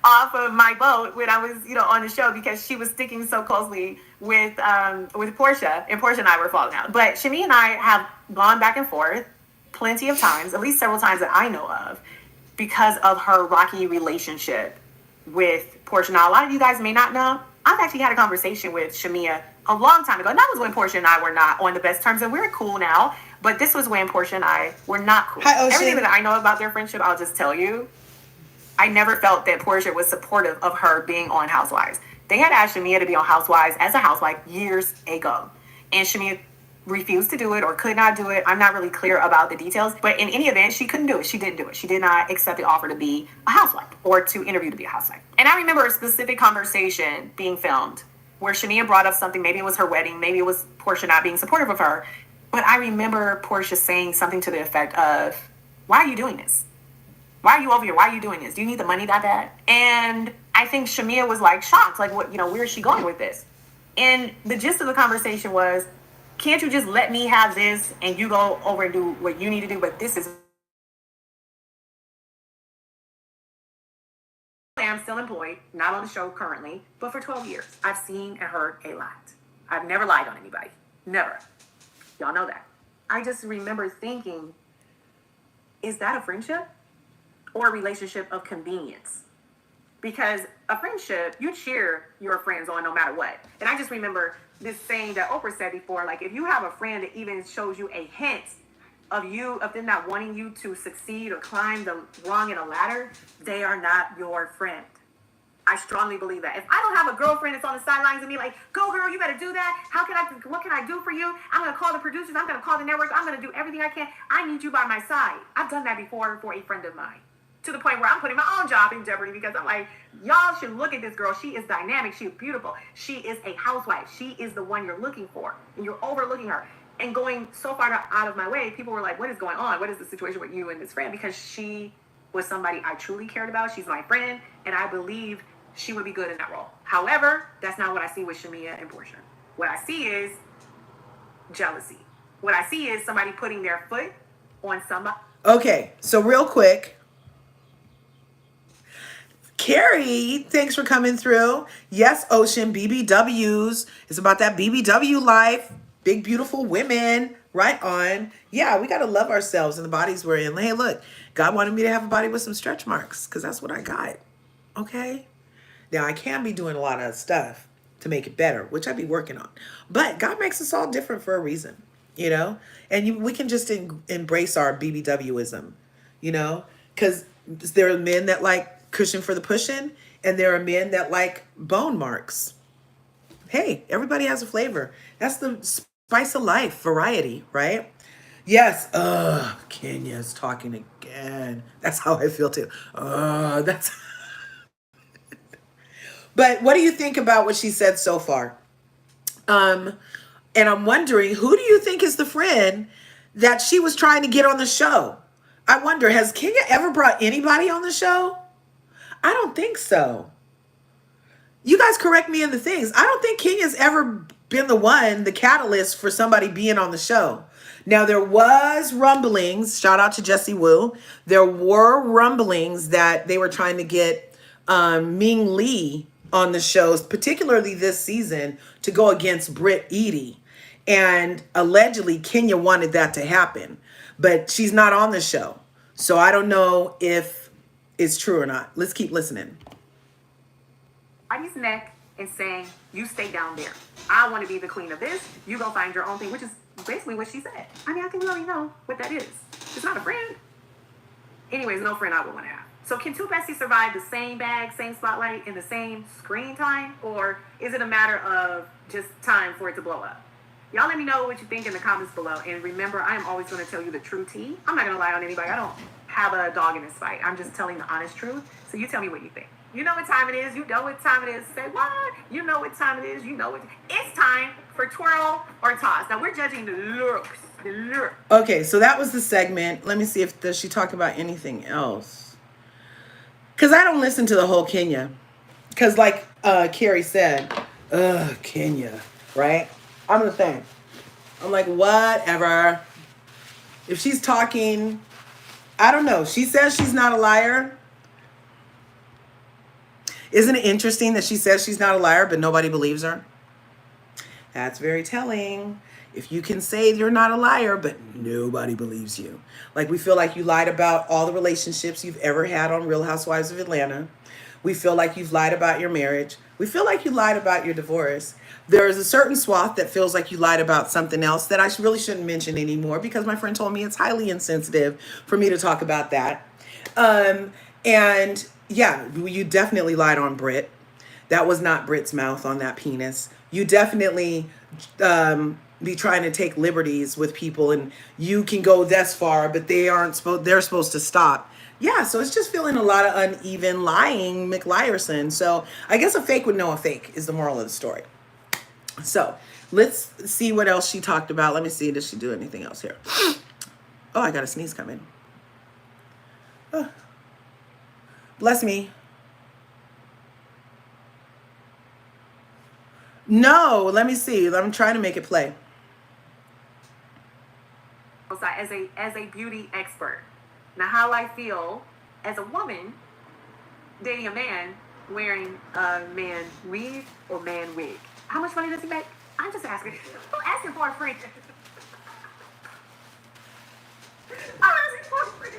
off of my boat when I was, on the show because she was sticking so closely with Porsha, and Porsha and I were falling out. But Shamea and I have gone back and forth plenty of times, at least several times that I know of, because of her rocky relationship with Porsha. Now, a lot of you guys may not know, I've actually had a conversation with Shamea a long time ago. And that was when Porsha and I were not on the best terms, and we're cool now. But this was when Porsha and I were not cool. Hi, Ocean. Everything that I know about their friendship, I'll just tell you. I never felt that Porsha was supportive of her being on Housewives. They had asked Shamea to be on Housewives as a housewife years ago. And Shamea refused to do it or could not do it. I'm not really clear about the details, but in any event, she couldn't do it. She didn't do it. She did not accept the offer to be a housewife or to interview to be a housewife. And I remember a specific conversation being filmed where Shamea brought up something. Maybe it was her wedding. Maybe it was Porsha not being supportive of her. But I remember Porsha saying something to the effect of, why are you doing this? Why are you over here? Why are you doing this? Do you need the money that bad? And I think Shamea was like shocked. Like, what, where is she going with this? And the gist of the conversation was, can't you just let me have this and you go over and do what you need to do? But this is, I'm still employed, not on the show currently, but for 12 years. I've seen and heard a lot. I've never lied on anybody. Never. Y'all know that. I just remember thinking, is that a friendship or a relationship of convenience? Because a friendship, you cheer your friends on no matter what. And I just remember this saying that Oprah said before, like, if you have a friend that even shows you a hint of them not wanting you to succeed or climb the rung in a ladder, they are not your friend. I strongly believe that. If I don't have a girlfriend that's on the sidelines and me like, go girl, you better do that. What can I do for you? I'm going to call the producers. I'm going to call the network. I'm going to do everything I can. I need you by my side. I've done that before for a friend of mine, to the point where I'm putting my own job in jeopardy because I'm like, y'all should look at this girl. She is dynamic. She is beautiful. She is a housewife. She is the one you're looking for, and you're overlooking her. And going so far out of my way, people were like, what is going on? What is the situation with you and this friend? Because she was somebody I truly cared about. She's my friend, and I believed she would be good in that role. However, that's not what I see with Shamea and Porsha. What I see is jealousy. What I see is somebody putting their foot on somebody. Okay, so real quick, Carrie, thanks for coming through. Yes, Ocean, BBWs. It's about that BBW life. Big, beautiful women. Right on. Yeah, we got to love ourselves and the bodies we're in. Hey, look, God wanted me to have a body with some stretch marks because that's what I got. Okay? Now, I can be doing a lot of stuff to make it better, which I be working on. But God makes us all different for a reason, And we can just embrace our BBWism, because there are men that like cushion for the pushing, and there are men that like bone marks. Hey, everybody has a flavor. That's the spice of life, variety, right? Yes. Kenya's talking again. That's how I feel too. That's. But what do you think about what she said so far? Um, and I'm wondering, who do you think is the friend that she was trying to get on the show? I wonder, has Kenya ever brought anybody on the show? I don't think so. You guys correct me in the things. I don't think Kenya's ever been the one, the catalyst for somebody being on the show. Now there was rumblings, shout out to Jesse Wu. There were rumblings that they were trying to get Ming Lee on the shows, particularly this season, to go against Britt Eady. And allegedly Kenya wanted that to happen, but she's not on the show. So I don't know if it's true or not. Let's keep listening. Somebody's neck and saying, you stay down there. I want to be the queen of this. You go find your own thing, which is basically what she said. I mean, I think we already know what that is. It's not a friend. Anyways, no friend I would want to have. So can two besties survive the same bag, same spotlight, and the same screen time? Or is it a matter of just time for it to blow up? Y'all let me know what you think in the comments below. And remember, I am always going to tell you the true tea. I'm not going to lie on anybody. I don't have a dog in this fight. I'm just telling the honest truth. So you tell me what you think. You know what time it is. You know what time it is. Say what? You know what time it is. You know what. It's time for twirl or toss. Now we're judging the looks. The look. Okay, so that was the segment. Let me see if does she talk about anything else. Because I don't listen to the whole Kenya. Because like Carrie said, Kenya, right? I'm the same. I'm like, whatever. If she's talking, I don't know. She says she's not a liar. Isn't it interesting that she says she's not a liar, but nobody believes her? That's very telling. If you can say you're not a liar, but nobody believes you. Like we feel like you lied about all the relationships you've ever had on Real Housewives of Atlanta. We feel like you've lied about your marriage. We feel like you lied about your divorce. There is a certain swath that feels like you lied about something else that I really shouldn't mention anymore because my friend told me it's highly insensitive for me to talk about that. And yeah, you definitely lied on Britt. That was not Britt's mouth on that penis. You definitely be trying to take liberties with people, and you can go this far, but they're supposed to stop. Yeah, so it's just feeling a lot of uneven lying McLiarson. So I guess a fake would know a fake is the moral of the story. So let's see what else she talked about. Let me see. Does she do anything else here? Oh, I got a sneeze coming. Oh. Bless me. No, let me see. I'm trying to make it play. As a beauty expert. Now, how I feel as a woman dating a man wearing a man weave or man wig. How much money does he make? I'm just asking. I'm asking for a friend. I'm asking for a friend.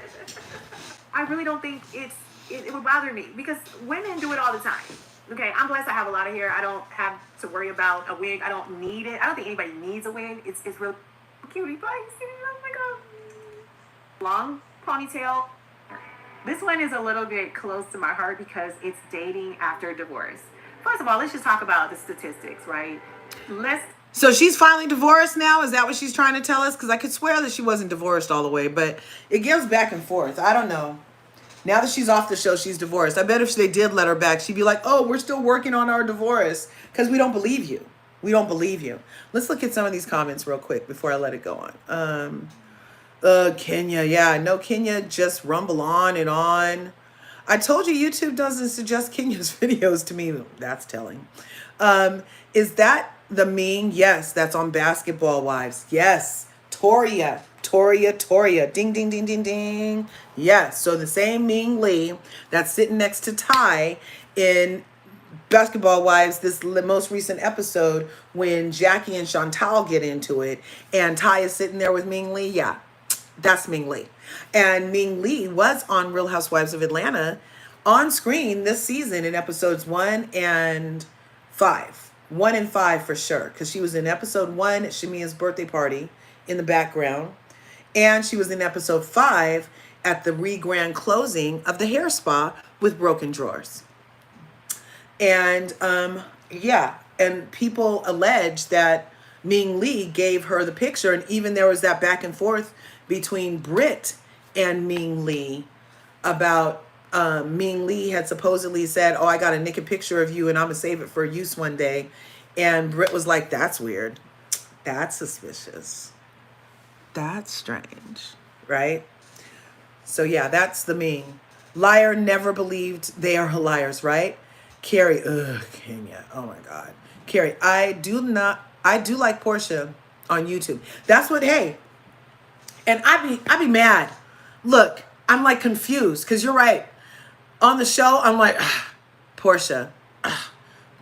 I really don't think it would bother me because women do it all the time. Okay, I'm blessed I have a lot of hair. I don't have to worry about a wig. I don't need it. I don't think anybody needs a wig. It's real cutie pie. Oh my god. Long ponytail. This one is a little bit close to my heart because it's dating after divorce. First of all, let's just talk about the statistics, right? So she's finally divorced now? Is that what she's trying to tell us? Because I could swear that she wasn't divorced all the way, but it gives back and forth. I don't know. Now that she's off the show, she's divorced. I bet if they did let her back, she'd be like, oh, we're still working on our divorce because we don't believe you. We don't believe you. Let's look at some of these comments real quick before I let it go on. Kenya. Yeah, I know Kenya just rumble on and on. I told you YouTube doesn't suggest Kenya's videos to me. That's telling. Is that the Ming? Yes, that's on Basketball Wives. Yes. Toria. Ding, ding, ding, ding, ding. Yes. So the same Ming Lee that's sitting next to Ty in Basketball Wives, this most recent episode when Jackie and Chantal get into it and Ty is sitting there with Ming Lee. Yeah, that's Ming Lee. And Ming Lee was on Real Housewives of Atlanta on screen this season in episodes 1 and 5. 1 and 5 for sure. Because she was in episode 1 at Shamea's birthday party in the background. And she was in episode 5 at the re-grand closing of the hair spa with Broken Drawers. And yeah, and people allege that Ming Lee gave her the picture, and even there was that back and forth between Britt and Ming Lee about Ming Lee had supposedly said, "Oh, I got a naked picture of you and I'm gonna save it for use one day," and Britt was like, "That's weird. That's suspicious. That's strange, right?" So yeah, that's the Ming. Liar never believed they are liars, right? Carrie, ugh, Kenya. Oh my God. Carrie, I do like Porsha on YouTube. That's what, hey, and I be mad. Look, I'm like confused because you're right. On the show, I'm like, Porsha,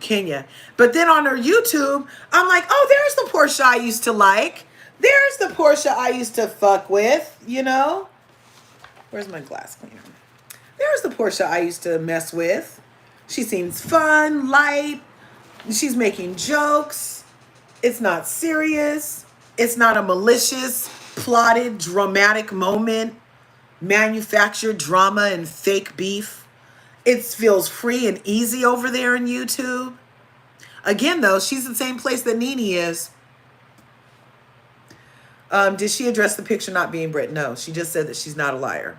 Kenya. But then on her YouTube, I'm like, oh, there's the Porsha I used to like. There's the Porsha I used to fuck with, you know? Where's my glass cleaner? There's the Porsha I used to mess with. She seems fun, light. She's making jokes. It's not serious. It's not a malicious, plotted, dramatic moment, manufactured drama and fake beef. It feels free and easy over there in YouTube. Again, though, she's the same place that Nene is. Did she address the picture not being Brit? No, she just said that she's not a liar.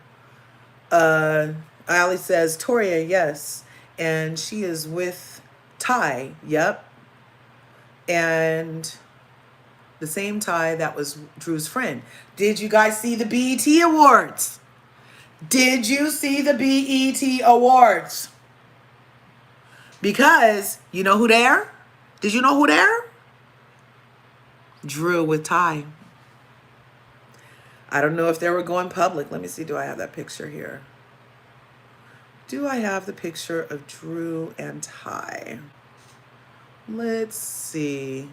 Ali says, Toria, yes. And she is with Ty. Yep. And the same Ty that was Drew's friend. Did you guys see the BET Awards? Did you see the BET Awards? Because you know who there? Did you know who there? Drew with Ty. I don't know if they were going public. Let me see. Do I have that picture here? Do I have the picture of Drew and Ty? Let's see.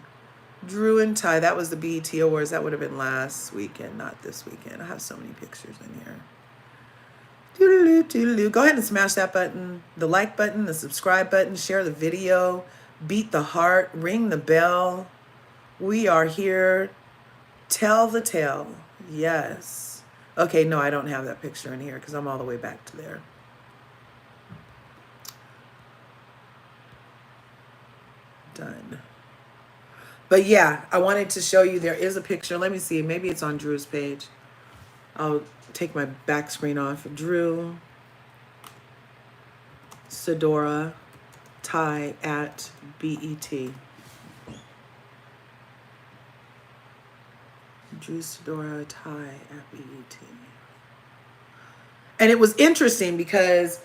Drew and Ty. That was the BET Awards. That would have been last weekend, not this weekend. I have so many pictures in here. Doodaloo, doodaloo. Go ahead and smash that button, the like button, the subscribe button, share the video, beat the heart, ring the bell. We are here. Tell the tale. Yes. Okay, no, I don't have that picture in here because I'm all the way back to there. Done. But yeah, I wanted to show you there is a picture. Let me see. Maybe it's on Drew's page. I'll take my back screen off. Drew, Sedora, Ty at BET. Drew, Sedora, Ty at BET. And it was interesting because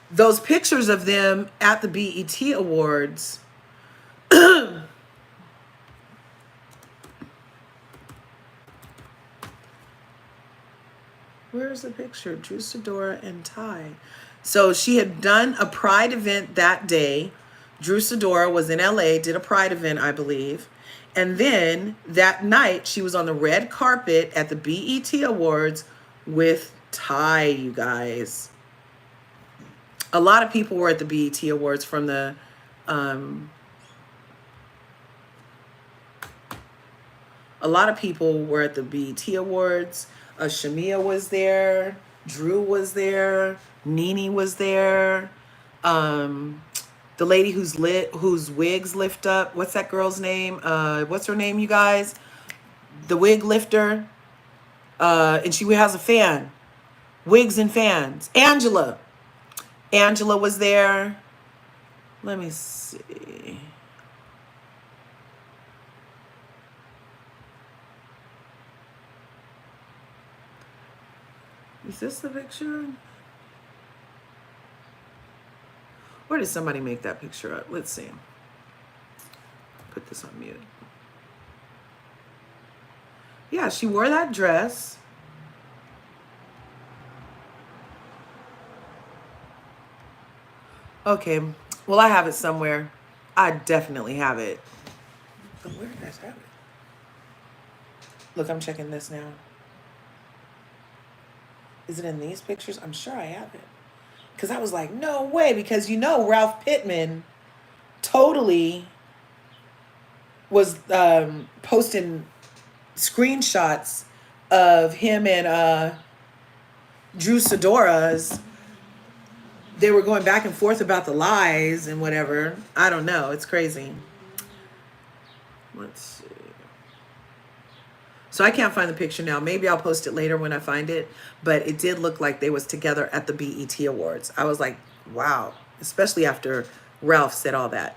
those pictures of them at the BET Awards, where's the picture? Drew, Sedora, and Ty. So she had done a Pride event that day. Drew Sedora was in LA, did a Pride event, I believe. And then that night, she was on the red carpet at the BET Awards with Ty, you guys. A lot of people were at the BET Awards from the... a lot of people were at the BET Awards. Shamea was there. Drew was there. Nene was there. The lady whose wigs lift up. What's that girl's name? What's her name, you guys? The wig lifter. And she has a fan. Wigs and fans. Angela. Angela was there. Let me see. Is this the picture? Where did somebody make that picture up? Let's see. Put this on mute. Yeah, she wore that dress. Okay, well, I have it somewhere. I definitely have it. But where did I have it? Look, I'm checking this now. Is it in these pictures? I'm sure I have it. Because I was like, no way. Because, you know, Ralph Pittman totally was posting screenshots of him and Drew Sedora's. They were going back and forth about the lies and whatever. I don't know. It's crazy. Let's see. So I can't find the picture now. Maybe I'll post it later when I find it. But it did look like they was together at the BET Awards. I was like, wow. Especially after Ralph said all that.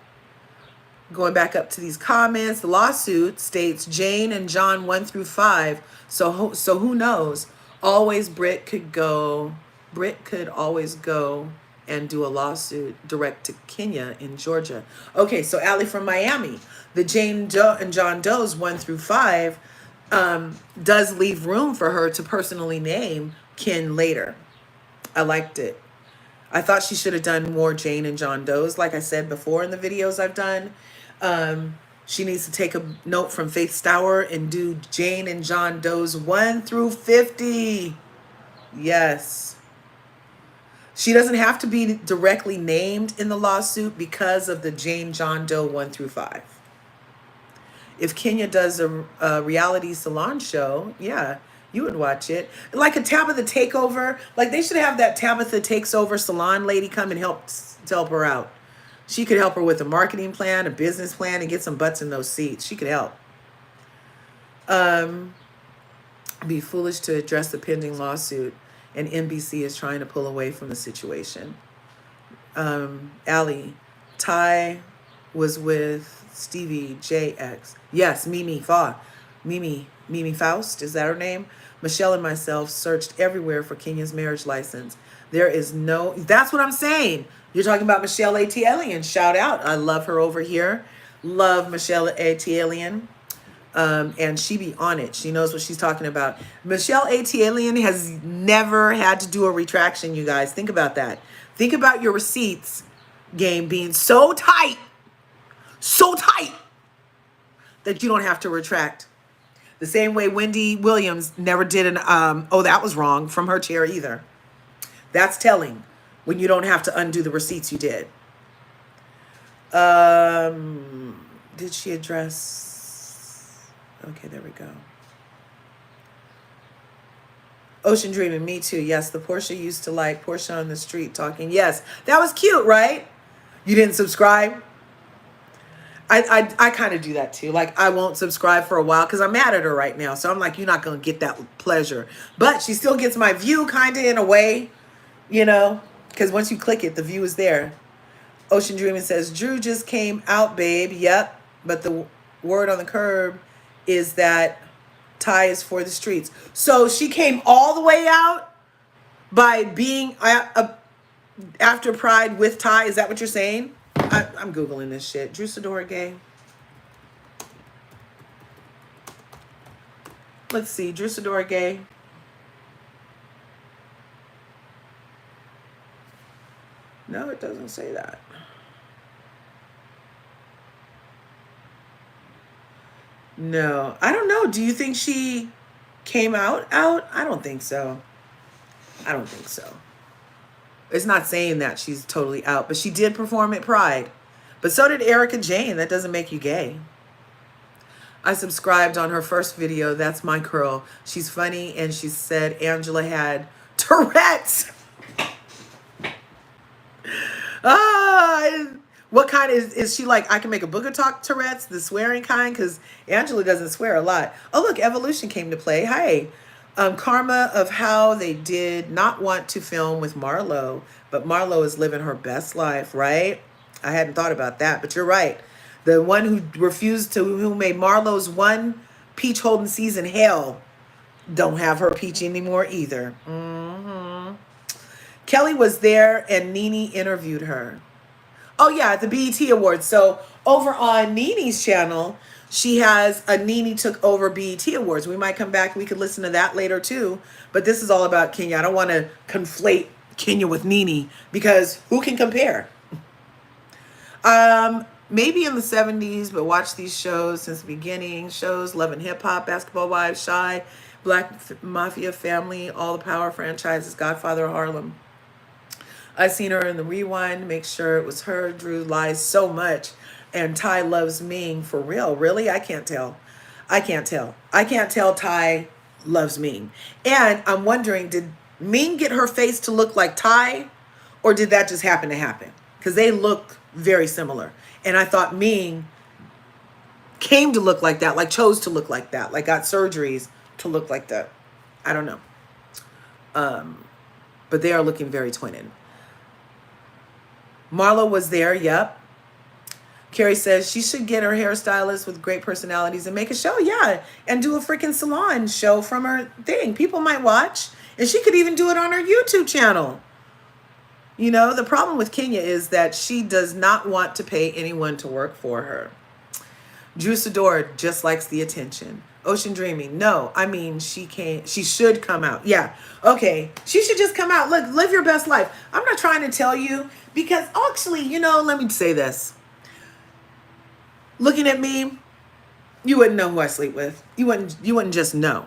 Going back up to these comments, the lawsuit states Jane and John 1 through 5. So who knows? Britt could always go and do a lawsuit direct to Kenya in Georgia. Okay, so Allie from Miami. The Jane Doe and John Doe's 1 through 5 does leave room for her to personally name Ken later. I liked it. I thought she should have done more Jane and John Doe's, like I said before in the videos I've done. She needs to take a note from Faith Stour and do Jane and John Doe's 1 through 50. Yes. She doesn't have to be directly named in the lawsuit because of the Jane John Doe 1 through 5. If Kenya does a reality salon show, yeah, you would watch it. Like a Tabitha Takeover. Like they should have that Tabitha Takes Over salon lady come and help her out. She could help her with a marketing plan, a business plan, and get some butts in those seats. She could help. Be foolish to address the pending lawsuit, and NBC is trying to pull away from the situation. Allie, Ty was with Stevie JX. Yes, Mimi Faust, is that her name? Michelle and myself searched everywhere for Kenya's marriage license. There is no, that's what I'm saying. You're talking about Michelle A.T.Alien. Shout out. I love her over here. Love Michelle A.T.Alien. And she be on it. She knows what she's talking about. Michelle A.T.Alien has never had to do a retraction, you guys. Think about that. Think about your receipts game being so tight that you don't have to retract. The same way Wendy Williams never did an, oh, that was wrong from her chair either. That's telling when you don't have to undo the receipts you did. Did she address? Okay, there we go. Ocean Dreaming, me too. Yes, the Porsha used to like Porsha on the street talking. Yes, that was cute, right? You didn't subscribe? I kind of do that too. Like I won't subscribe for a while because I'm mad at her right now. So I'm like, you're not going to get that pleasure. But she still gets my view kind of in a way, you know, because once you click it, the view is there. Ocean Dreaming says, Drew just came out, babe. Yep. But the word on the curb is that Ty is for the streets. So she came all the way out by being after Pride with Ty. Is that what you're saying? I'm Googling this shit. Drew Sidora gay. Let's see. Drew Sidora gay. No, it doesn't say that. No, I don't know. Do you think she came out? I don't think so. I don't think so. It's not saying that she's totally out, but she did perform at Pride. But so did Erica Jane. That doesn't make you gay. I subscribed on her first video. That's my girl. She's funny, and she said Angela had Tourette's. What kind is she like? I can make a booger talk Tourette's, the swearing kind, because Angela doesn't swear a lot. Oh, look, Evolution came to play. Hey. Karma of how they did not want to film with Marlo, but Marlo is living her best life, right? I hadn't thought about that, but you're right. The one who made Marlo's one peach holding season hell, don't have her peach anymore either. Kelly was there and Nene interviewed her. Oh yeah, at the BET Awards. So over on Nene's channel, she has a Nene took over BET Awards. We might come back. We could listen to that later too. But this is all about Kenya. I don't want to conflate Kenya with Nene because who can compare? Maybe in the 70s, but watch these shows since the beginning. Shows, Love and Hip Hop, Basketball Wives, Shy, Black Mafia Family, All the Power franchises, Godfather of Harlem. I seen her in the rewind, make sure it was her. Drew lies so much. And Ty loves Ming for real. Really? I can't tell. I can't tell Ty loves Ming. And I'm wondering, did Ming get her face to look like Ty? Or did that just happen to happen? Because they look very similar. And I thought Ming came to look like that, like chose to look like that, like got surgeries to look like that. I don't know. But they are looking very twinning. Marlo was there, yep. Carrie says she should get her hairstylist with great personalities and make a show, yeah, and do a freaking salon show from her thing. People might watch, and she could even do it on her YouTube channel. You know, the problem with Kenya is that she does not want to pay anyone to work for her. Drew Sador just likes the attention. Ocean Dreaming, no, I mean, she should come out. Yeah, okay, she should just come out. Look, live your best life. I'm not trying to tell you, because actually, you know, let me say this. Looking at me, you wouldn't know who I sleep with. You wouldn't just know.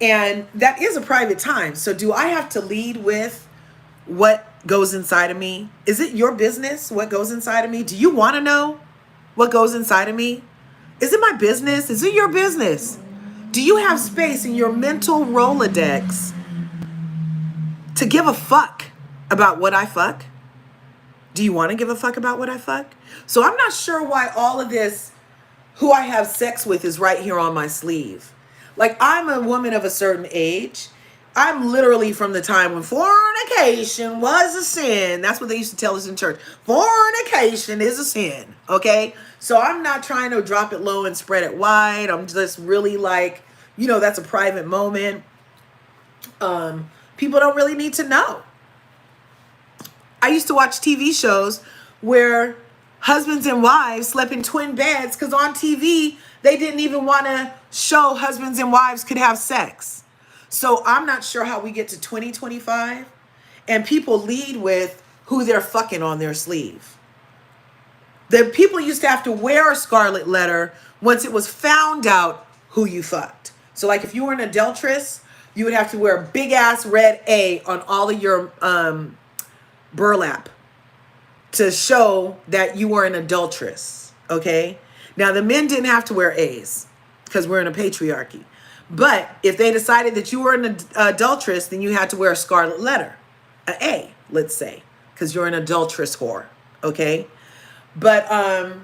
And that is a private time. So do I have to lead with what goes inside of me? Is it your business what goes inside of me? Do you want to know what goes inside of me? Is it my business? Is it your business? Do you have space in your mental Rolodex to give a fuck about what I fuck? Do you want to give a fuck about what I fuck? So I'm not sure why all of this, who I have sex with, is right here on my sleeve. Like, I'm a woman of a certain age. I'm literally from the time when fornication was a sin. That's what they used to tell us in church. Fornication is a sin, okay? So I'm not trying to drop it low and spread it wide. I'm just really like, you know, that's a private moment. People don't really need to know. I used to watch TV shows where husbands and wives slept in twin beds because on TV, they didn't even want to show husbands and wives could have sex. So I'm not sure how we get to 2025 and people lead with who they're fucking on their sleeve. The people used to have to wear a scarlet letter once it was found out who you fucked. So like if you were an adulteress, you would have to wear a big ass red A on all of your burlap to show that you were an adulteress, okay? Now, the men didn't have to wear A's because we're in a patriarchy. But if they decided that you were an adulteress, then you had to wear a scarlet letter, an A, let's say, because you're an adulteress whore, okay? But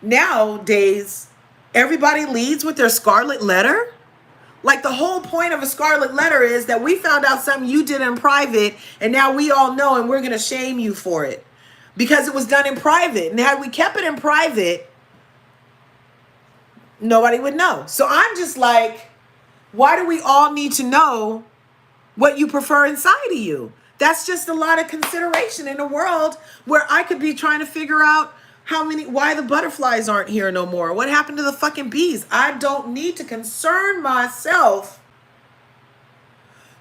nowadays, everybody leads with their scarlet letter. Like, the whole point of a scarlet letter is that we found out something you did in private, and now we all know, and we're going to shame you for it because it was done in private. And had we kept it in private, nobody would know. So I'm just like, why do we all need to know what you prefer inside of you? That's just a lot of consideration in a world where I could be trying to figure out why the butterflies aren't here no more. What happened to the fucking bees? I don't need to concern myself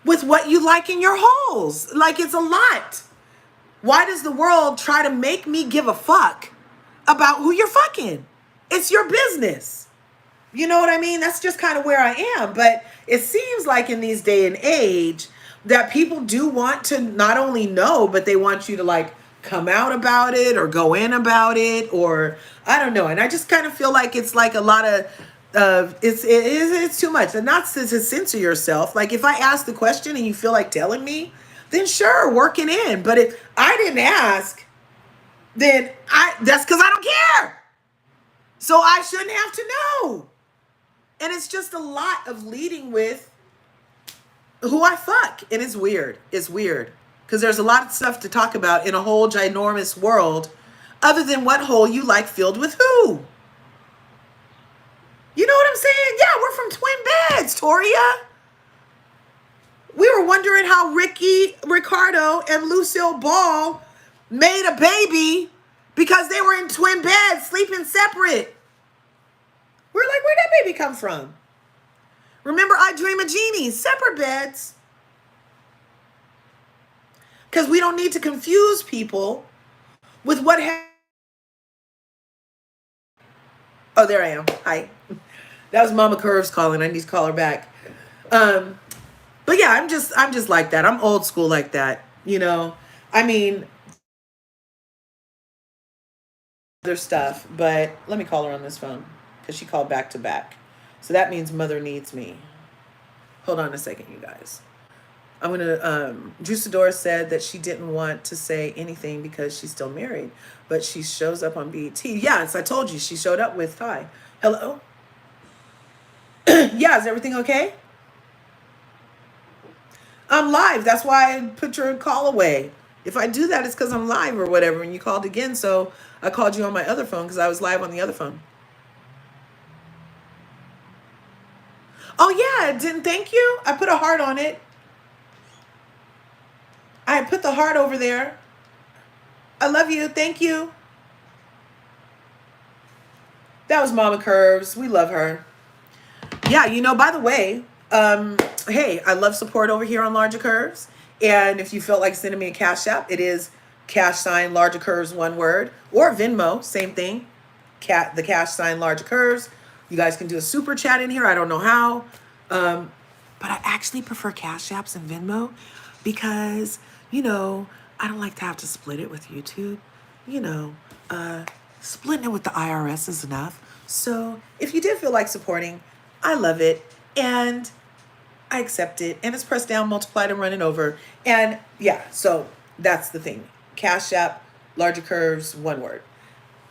with what you like in your holes. Like, it's a lot. Why does the world try to make me give a fuck about who you're fucking? It's your business. You know what I mean? That's just kind of where I am. But it seems like in these day and age that people do want to not only know, but they want you to like come out about it or go in about it, or I don't know. And I just kind of feel like it's like a lot of it's too much. And not to censor yourself. Like, if I ask the question and you feel like telling me, then sure, work it in. But if I didn't ask, then that's because I don't care. So I shouldn't have to know. And it's just a lot of leading with who I fuck. And it's weird. It's weird. Because there's a lot of stuff to talk about in a whole ginormous world other than what hole you like filled with who. You know what I'm saying? Yeah, we're from twin beds, Toria. We were wondering how Ricardo and Lucille Ball made a baby because they were in twin beds, sleeping separate. We're like, where'd that baby come from? Remember, I Dream of Jeannie, separate beds. Because we don't need to confuse people with what happened. Oh, there I am. Hi. That was Mama Curves calling. I need to call her back. But yeah, I'm just like that. I'm old school like that. You know, I mean, other stuff, but let me call her on this phone because she called back to back. So that means Mother needs me. Hold on a second, you guys. I'm gonna. Drew Sidora said that she didn't want to say anything because she's still married, but she shows up on BET. Yes, I told you she showed up with Ty. Hello. Yeah, is everything okay? I'm live. That's why I put your call away. If I do that, it's because I'm live or whatever, and you called again. So I called you on my other phone because I was live on the other phone. Oh yeah, it didn't thank you. I put a heart on it. I put the heart over there. I love you. Thank you. That was Mama Curves. We love her. Yeah, by the way, hey, I love support over here on Larger Curves. And if you felt like sending me a cash app, it is # Larger Curves, one word, or Venmo, same thing. The # Larger Curves. You guys can do a super chat in here. I don't know how. But I actually prefer cash apps and Venmo because, I don't like to have to split it with YouTube. Splitting it with the IRS is enough. So if you did feel like supporting, I love it. And I accept it. And it's pressed down, multiplied, and running over. And yeah, so that's the thing. Cash App, Larger Curves, one word.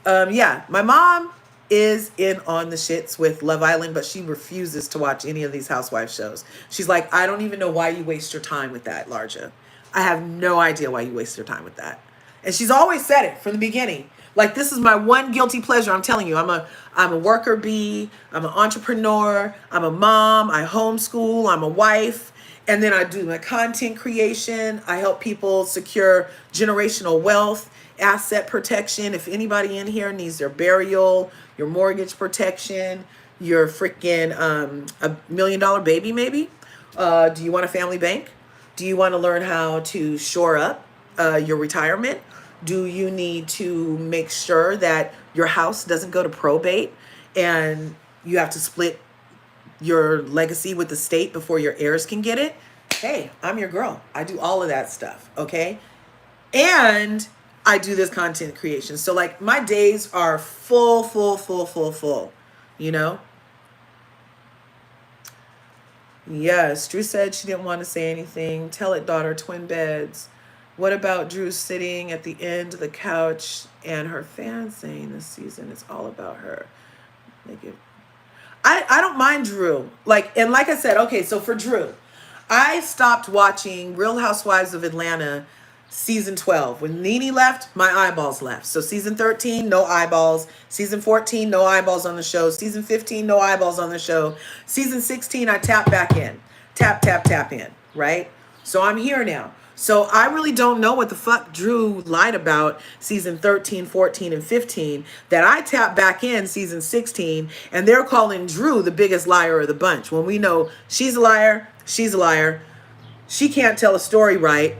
Yeah, my mom is in on the shits with Love Island, but she refuses to watch any of these housewife shows. She's like, I don't even know why you waste your time with that, Larja. I have no idea why you waste your time with that. And she's always said it from the beginning. Like, this is my one guilty pleasure. I'm telling you, I'm a worker bee. I'm an entrepreneur. I'm a mom. I homeschool. I'm a wife. And then I do my content creation. I help people secure generational wealth, asset protection. If anybody in here needs their burial, your mortgage protection, your freaking $1 million baby, maybe. Do you want a family bank? Do you want to learn how to shore up your retirement? Do you need to make sure that your house doesn't go to probate and you have to split your legacy with the state before your heirs can get it? Hey, I'm your girl. I do all of that stuff, okay? And I do this content creation. So like my days are full, Yes, Drew said she didn't want to say anything. Tell it, daughter, twin beds. What about Drew sitting at the end of the couch and her fans saying this season it's all about her? I don't mind Drew. Like I said, okay, so for Drew, I stopped watching Real Housewives of Atlanta season 12. When Nene left, my eyeballs left. So season 13, no eyeballs. Season 14, no eyeballs on the show. Season 15, no eyeballs on the show. Season 16, I tap back in. Tap in, right? So I'm here now. So I really don't know what the fuck Drew lied about season 13, 14, and 15 that I tapped back in season 16, and they're calling Drew the biggest liar of the bunch when we know she's a liar. She can't tell a story right.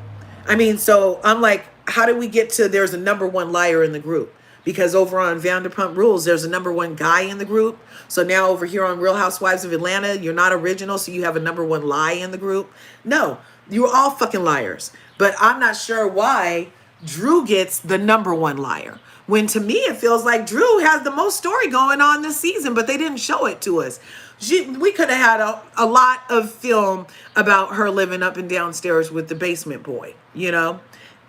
I mean, so I'm like, how do we get to there's a number one liar in the group? Because over on Vanderpump Rules, there's a number one guy in the group. So now over here on Real Housewives of Atlanta, you're not original, so you have a number one lie in the group. No, you're all fucking liars. But I'm not sure why Drew gets the number one liar. When to me, it feels like Drew has the most story going on this season, but they didn't show it to us. We could have had a lot of film about her living up and downstairs with the basement boy,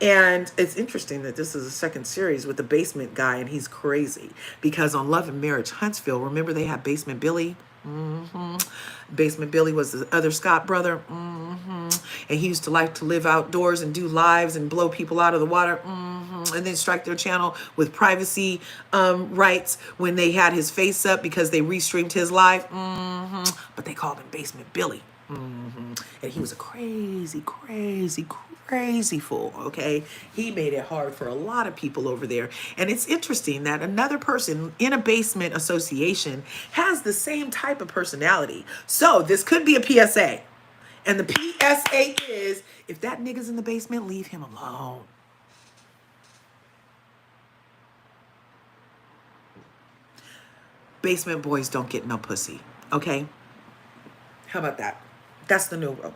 And it's interesting that this is a second series with the basement guy, and he's crazy. Because on Love and Marriage Huntsville, remember they had Basement Billy? Basement Billy was the other Scott brother. And he used to like to live outdoors and do lives and blow people out of the water. And then strike their channel with privacy rights when they had his face up because they restreamed his live. But they called him Basement Billy. And he was a crazy fool, okay? He made it hard for a lot of people over there. And it's interesting that another person in a basement association has the same type of personality. So this could be a PSA. And the PSA is, if that nigga's in the basement, leave him alone. Basement boys don't get no pussy, okay? How about that? That's the new rule.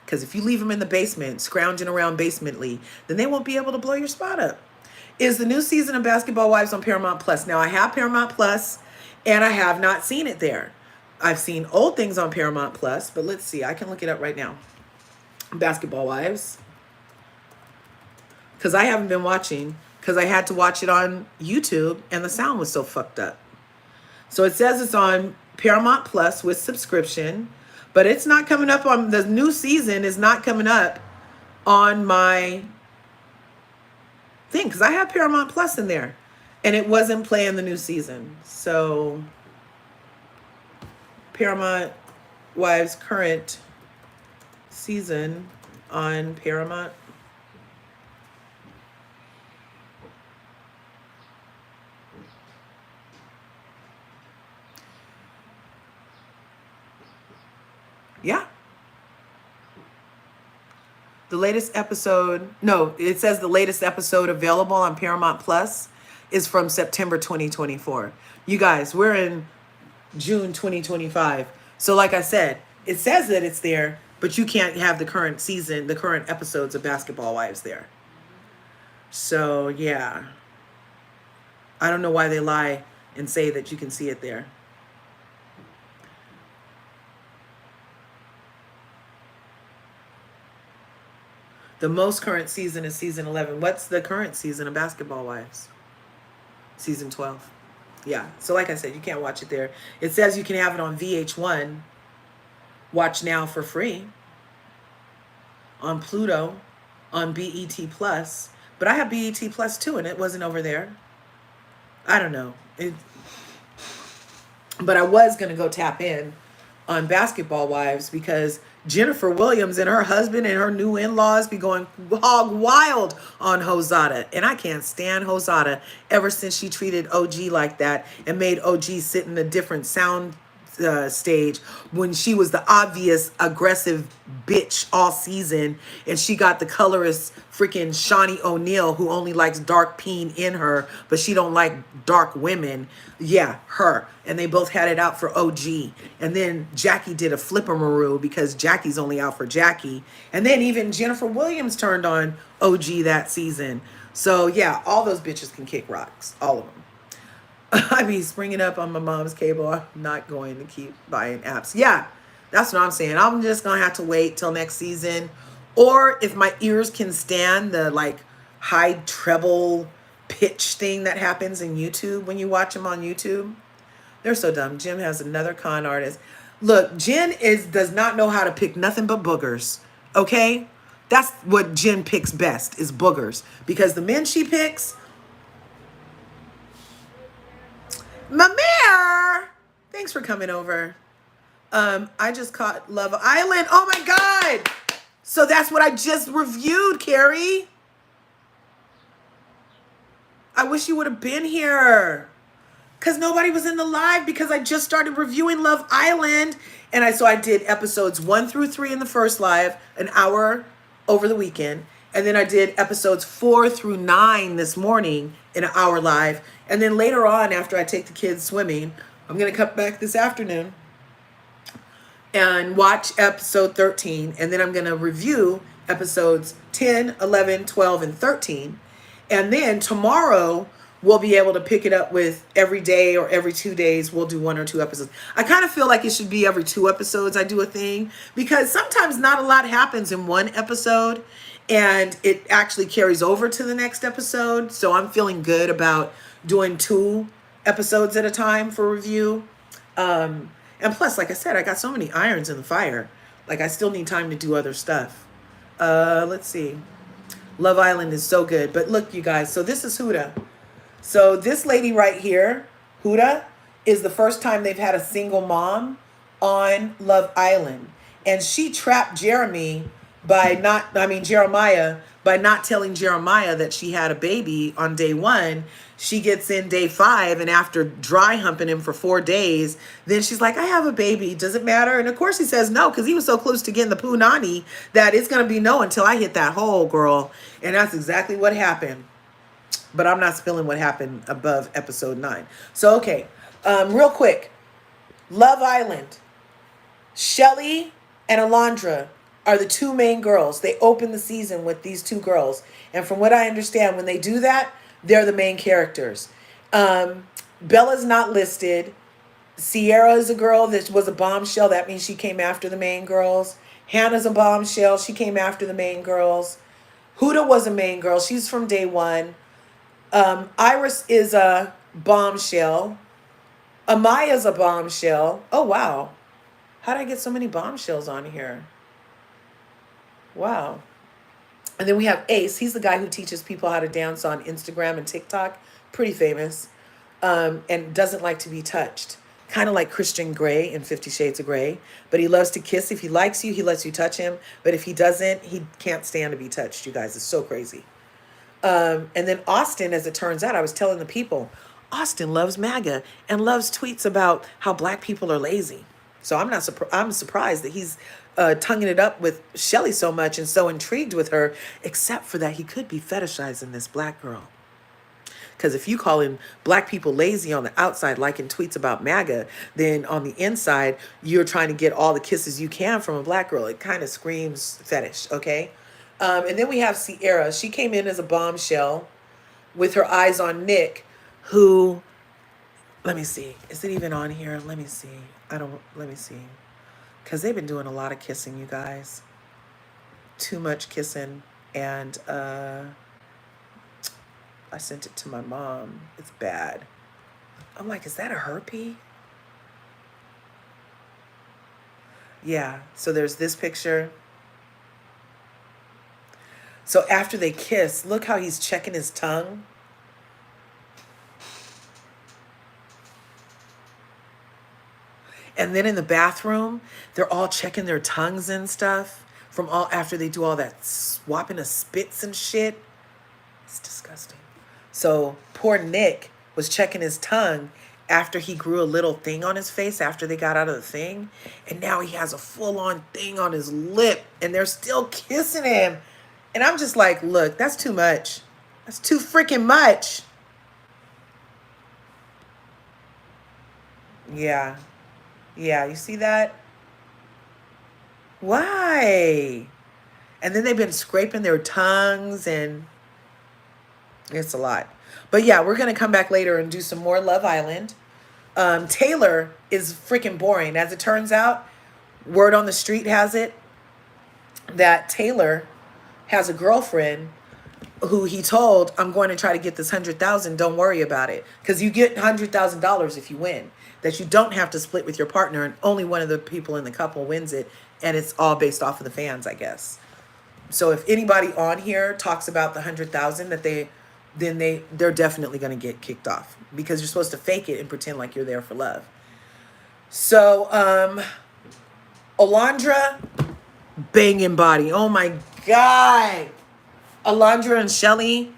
Because if you leave them in the basement, scrounging around basemently, then they won't be able to blow your spot up. Is the new season of Basketball Wives on Paramount Plus? Now, I have Paramount Plus, and I have not seen it there. I've seen old things on Paramount Plus, but let's see. I can look it up right now. Basketball Wives. Because I haven't been watching, because I had to watch it on YouTube and the sound was so fucked up. So it says it's on Paramount Plus with subscription, but it's not coming up on, the new season is not coming up on my thing, because I have Paramount Plus in there and it wasn't playing the new season. So Paramount Wives current season on Paramount. Yeah. The latest episode, no, it says the latest episode available on Paramount Plus is from September 2024. You guys, we're in June 2025. So like I said, it says that it's there, but you can't have the current season, the current episodes of Basketball Wives there. So yeah. I don't know why they lie and say that you can see it there. The most current season is season 11. What's the current season of Basketball Wives? Season 12. Yeah. So like I said, you can't watch it there. It says you can have it on VH1. Watch now for free. On Pluto. On BET Plus. But I have BET Plus too, and it wasn't over there. I don't know. But I was going to go tap in on Basketball Wives because Jennifer Williams and her husband and her new in-laws be going hog wild on Hosada. And I can't stand Hosada ever since she treated OG like that and made OG sit in a different sound stage when she was the obvious aggressive bitch all season, and she got the colorist freaking Shawnee O'Neal who only likes dark peen in her, but she don't like dark women. Yeah, her. And they both had it out for OG. And then Jackie did a flipper-maroo because Jackie's only out for Jackie. And then even Jennifer Williams turned on OG that season. So yeah, all those bitches can kick rocks. All of them. I mean, springing up on my mom's cable. I'm not going to keep buying apps. Yeah, that's what I'm saying. I'm just going to have to wait till next season. Or if my ears can stand the like high treble pitch thing that happens in YouTube when you watch them on YouTube. They're so dumb. Jim has another con artist. Look, Jen does not know how to pick nothing but boogers. Okay? That's what Jen picks best is boogers. Because the men she picks... Mamere, thanks for coming over. I just caught Love Island. Oh my God. So that's what I just reviewed, Carrie. I wish you would have been here. Because nobody was in the live because I just started reviewing Love Island. And so I did episodes 1 through 3 in the first live, an hour over the weekend. And then I did episodes 4 through 9 this morning in an hour live. And then later on, after I take the kids swimming, I'm going to come back this afternoon and watch episode 13. And then I'm going to review episodes 10, 11, 12, and 13. And then tomorrow, we'll be able to pick it up with every day or every 2 days. We'll do 1 or 2 episodes. I kind of feel like it should be every 2 episodes I do a thing. Because sometimes not a lot happens in one episode. And it actually carries over to the next episode. So I'm feeling good about doing 2 episodes at a time for review. And plus, like I said, I got so many irons in the fire. Like I still need time to do other stuff. Let's see. Love Island is so good. But look, you guys. So this is Huda. So this lady right here, Huda, is the first time they've had a single mom on Love Island. And she trapped Jeremiah by not telling Jeremiah that she had a baby on day 1. She gets in day 5, and after dry humping him for 4 days, then she's like, I have a baby. Does it matter? And of course he says no, because he was so close to getting the punani that it's going to be no until I hit that hole, girl. And that's exactly what happened. But I'm not spilling what happened above episode 9. So, okay. Real quick. Love Island. Shelly and Alondra are the 2 main girls. They open the season with these 2 girls. And from what I understand, when they do that, they're the main characters. Bella's not listed. Sierra is a girl that was a bombshell. That means she came after the main girls. Hannah's a bombshell. She came after the main girls. Huda was a main girl. She's from day one. Iris is a bombshell. Amaya's a bombshell. Oh, wow. How did I get so many bombshells on here? Wow. And then we have Ace. He's the guy who teaches people how to dance on Instagram and TikTok. Pretty famous. And doesn't like to be touched. Kind of like Christian Grey in 50 Shades of Grey. But he loves to kiss. If he likes you, he lets you touch him. But if he doesn't, he can't stand to be touched, you guys. It's so crazy. And then Austin, as it turns out, I was telling the people, Austin loves MAGA and loves tweets about how black people are lazy. So I'm surprised that he's tonguing it up with Shelly so much and so intrigued with her, except for that he could be fetishizing this black girl. Because if you call in black people lazy on the outside, liking tweets about MAGA, then on the inside, you're trying to get all the kisses you can from a black girl. It kind of screams fetish, okay? And then we have Sierra. She came in as a bombshell with her eyes on Nick, who, let me see. Is it even on here? Let me see. Let me see. Because they've been doing a lot of kissing, you guys. Too much kissing. And I sent it to my mom. It's bad. I'm like, is that a herpy? Yeah. So there's this picture. So after they kiss, look how he's checking his tongue. And then in the bathroom, they're all checking their tongues and stuff from all after they do all that swapping of spits and shit. It's disgusting. So poor Nick was checking his tongue after he grew a little thing on his face after they got out of the thing. And now he has a full-on thing on his lip and they're still kissing him. And I'm just like, look, that's too much. That's too freaking much. Yeah. Yeah, you see that? Why? And then they've been scraping their tongues and it's a lot. But yeah, we're going to come back later and do some more Love Island. Taylor is freaking boring. As it turns out, word on the street has it that Taylor has a girlfriend who he told, I'm going to try to get this 100,000. Don't worry about it. Because you get $100,000 if you win. That you don't have to split with your partner and only one of the people in the couple wins it. And it's all based off of the fans, I guess. So if anybody on here talks about the 100,000 that they're definitely going to get kicked off because you're supposed to fake it and pretend like you're there for love. So, Alondra, banging body. Oh my God. Alondra and Shelly,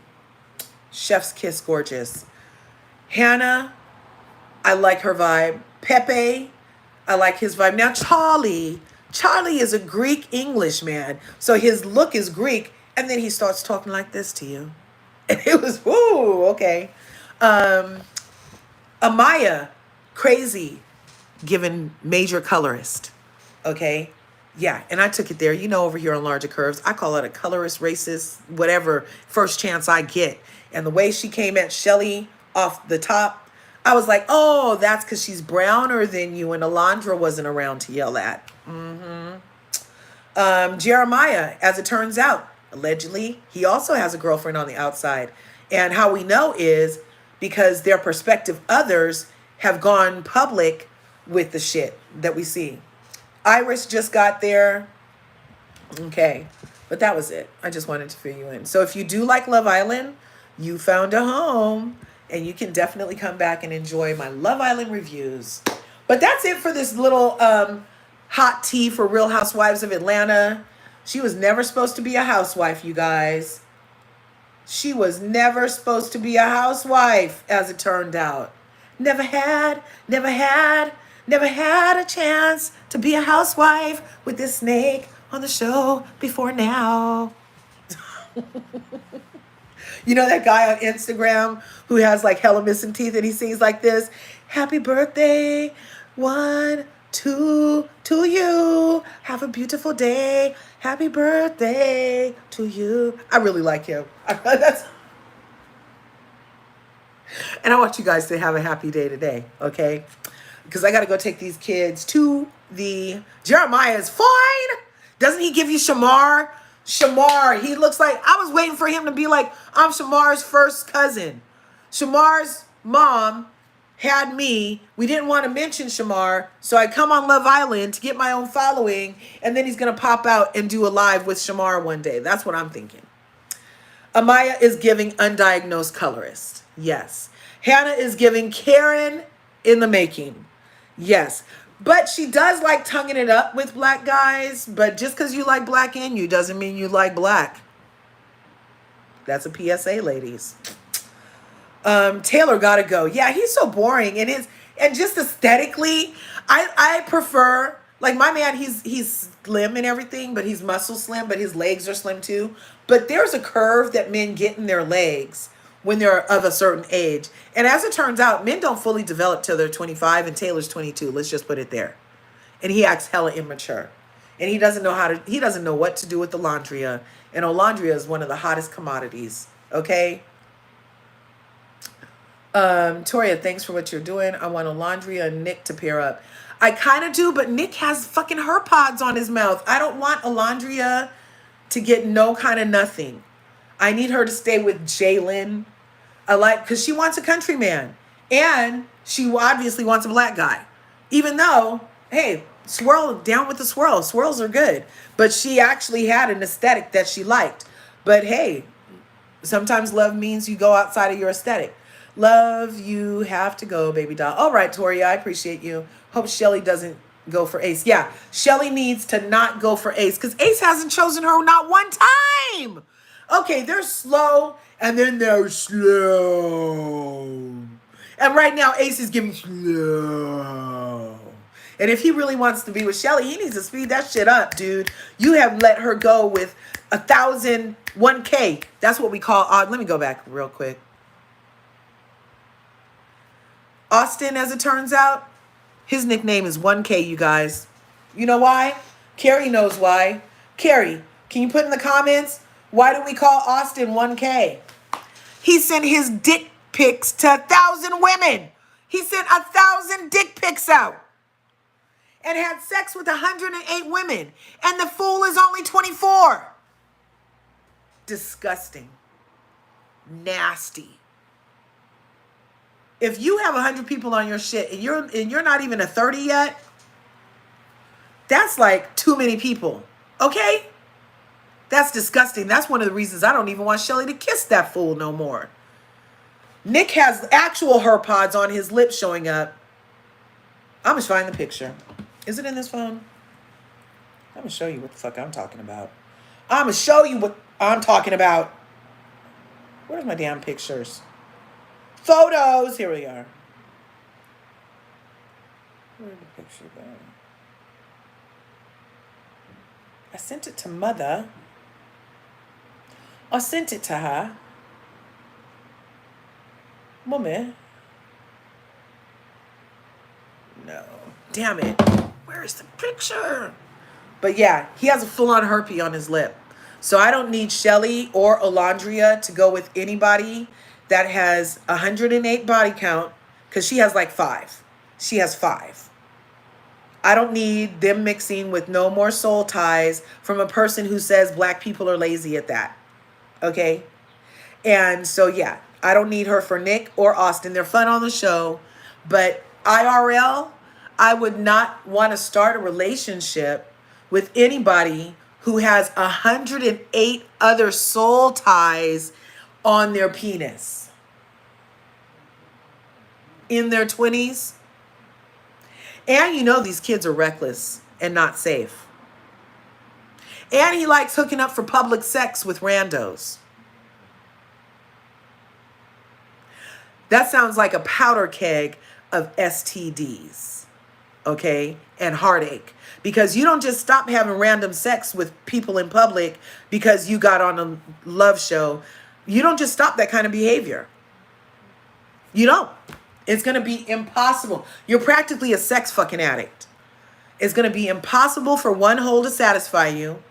chef's kiss, gorgeous. Hannah, I like her vibe. Pepe, I like his vibe. Now Charlie is a Greek English man. So his look is Greek. And then he starts talking like this to you. And it was, woo, okay. Amaya, crazy, given major colorist. Okay. Yeah, and I took it there. You know, over here on LRGA Curves, I call it a colorist, racist, whatever, first chance I get. And the way she came at Shelly off the top, I was like, oh, that's because she's browner than you and Alondra wasn't around to yell at. Jeremiah, as it turns out, allegedly, he also has a girlfriend on the outside. And how we know is because their prospective others have gone public with the shit that we see. Iris just got there. Okay. But that was it. I just wanted to fill you in. So if you do like Love Island, you found a home. And you can definitely come back and enjoy my Love Island reviews. But that's it for this little hot tea for Real Housewives of Atlanta. She was never supposed to be a housewife, you guys. She was never supposed to be a housewife, as it turned out. Never had a chance to be a housewife with this snake on the show before now. You know that guy on Instagram who has like hella missing teeth and he sings like this? Happy birthday, 1, 2, to you. Have a beautiful day. Happy birthday to you. I really like him. And I want you guys to have a happy day today, okay? because I got to go take these kids to the... Jeremiah is fine. Doesn't he give you Shamar? Shamar, he looks like... I was waiting for him to be like, I'm Shamar's first cousin. Shamar's mom had me. We didn't want to mention Shamar, so I come on Love Island to get my own following, and then he's going to pop out and do a live with Shamar one day. That's what I'm thinking. Amaya is giving undiagnosed colorist. Yes. Hannah is giving Karen in the making. Yes. But she does like tonguing it up with black guys, but just because you like black in you doesn't mean you like black. That's a PSA, ladies. Taylor gotta go. Yeah, he's so boring. And just aesthetically, I prefer, like, my man, he's slim and everything, but he's muscle slim, but his legs are slim too. But there's a curve that men get in their legs when they're of a certain age. And as it turns out, men don't fully develop till they're 25, and Taylor's 22. Let's just put it there. And he acts hella immature. And he doesn't know what to do with Olandria. And Olandria is one of the hottest commodities. Okay? Toria, thanks for what you're doing. I want Olandria and Nick to pair up. I kind of do, but Nick has fucking herpods on his mouth. I don't want Olandria to get no kind of nothing. I need her to stay with Jalen. Because she wants a country man. And she obviously wants a black guy. Even though, hey, swirl, down with the swirl. Swirls are good. But she actually had an aesthetic that she liked. But hey, sometimes love means you go outside of your aesthetic. Love, you have to go, baby doll. All right, Tori, I appreciate you. Hope Shelly doesn't go for Ace. Yeah, Shelly needs to not go for Ace because Ace hasn't chosen her not one time. Okay, they're slow, and then they're slow. And right now, Ace is giving slow. And if he really wants to be with Shelly, he needs to speed that shit up, dude. You have let her go with 1,000, 1K. That's what we call... let me go back real quick. Austin, as it turns out, his nickname is 1K, you guys. You know why? Carrie knows why. Carrie, can you put in the comments, why do we call Austin 1K? He sent his dick pics to 1,000 women. He sent 1,000 dick pics out. And had sex with 108 women. And the fool is only 24. Disgusting. Nasty. If you have 100 people on your shit and you're not even a 30 yet, that's like too many people. Okay? That's disgusting. That's one of the reasons I don't even want Shelly to kiss that fool no more. Nick has actual herpods on his lips showing up. I'm going to find the picture. Is it in this phone? I'm going to show you what the fuck I'm talking about. I'm going to show you what I'm talking about. Where's my damn pictures? Photos. Here we are. Where'd the picture go? I sent it to Mother. I sent it to her. Mommy. No. Damn it. Where is the picture? But yeah, he has a full-on herpes on his lip. So I don't need Shelly or Olandria to go with anybody that has 108 body count, because she has like 5. She has 5. I don't need them mixing with no more soul ties from a person who says black people are lazy at that. Okay? And so, yeah, I don't need her for Nick or Austin. They're fun on the show. But IRL, I would not want to start a relationship with anybody who has 108 other soul ties on their penis. In their 20s. And you know these kids are reckless and not safe. And he likes hooking up for public sex with randos. That sounds like a powder keg of STDs. Okay? And heartache. Because you don't just stop having random sex with people in public because you got on a love show. You don't just stop that kind of behavior. You don't. It's going to be impossible. You're practically a sex fucking addict. It's going to be impossible for one hole to satisfy you.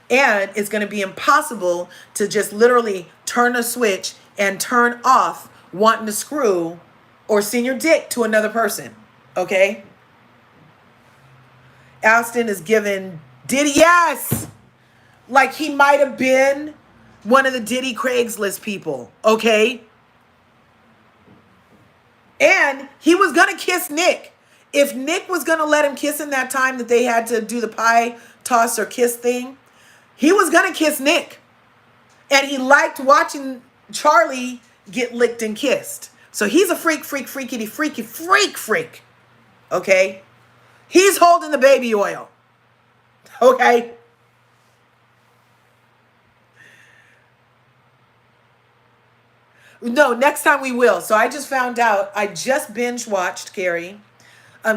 And it's going to be impossible to just literally turn a switch and turn off wanting to screw or send your dick to another person. Okay? Austin is giving Diddy, yes! Like he might have been one of the Diddy Craigslist people. Okay? And he was going to kiss Nick. If Nick was going to let him kiss him that time that they had to do the pie toss or kiss thing, he was going to kiss Nick. And he liked watching Charlie get licked and kissed. So he's a freak. Okay? He's holding the baby oil. Okay? No, next time we will. So I just found out, I just binge watched Carrie.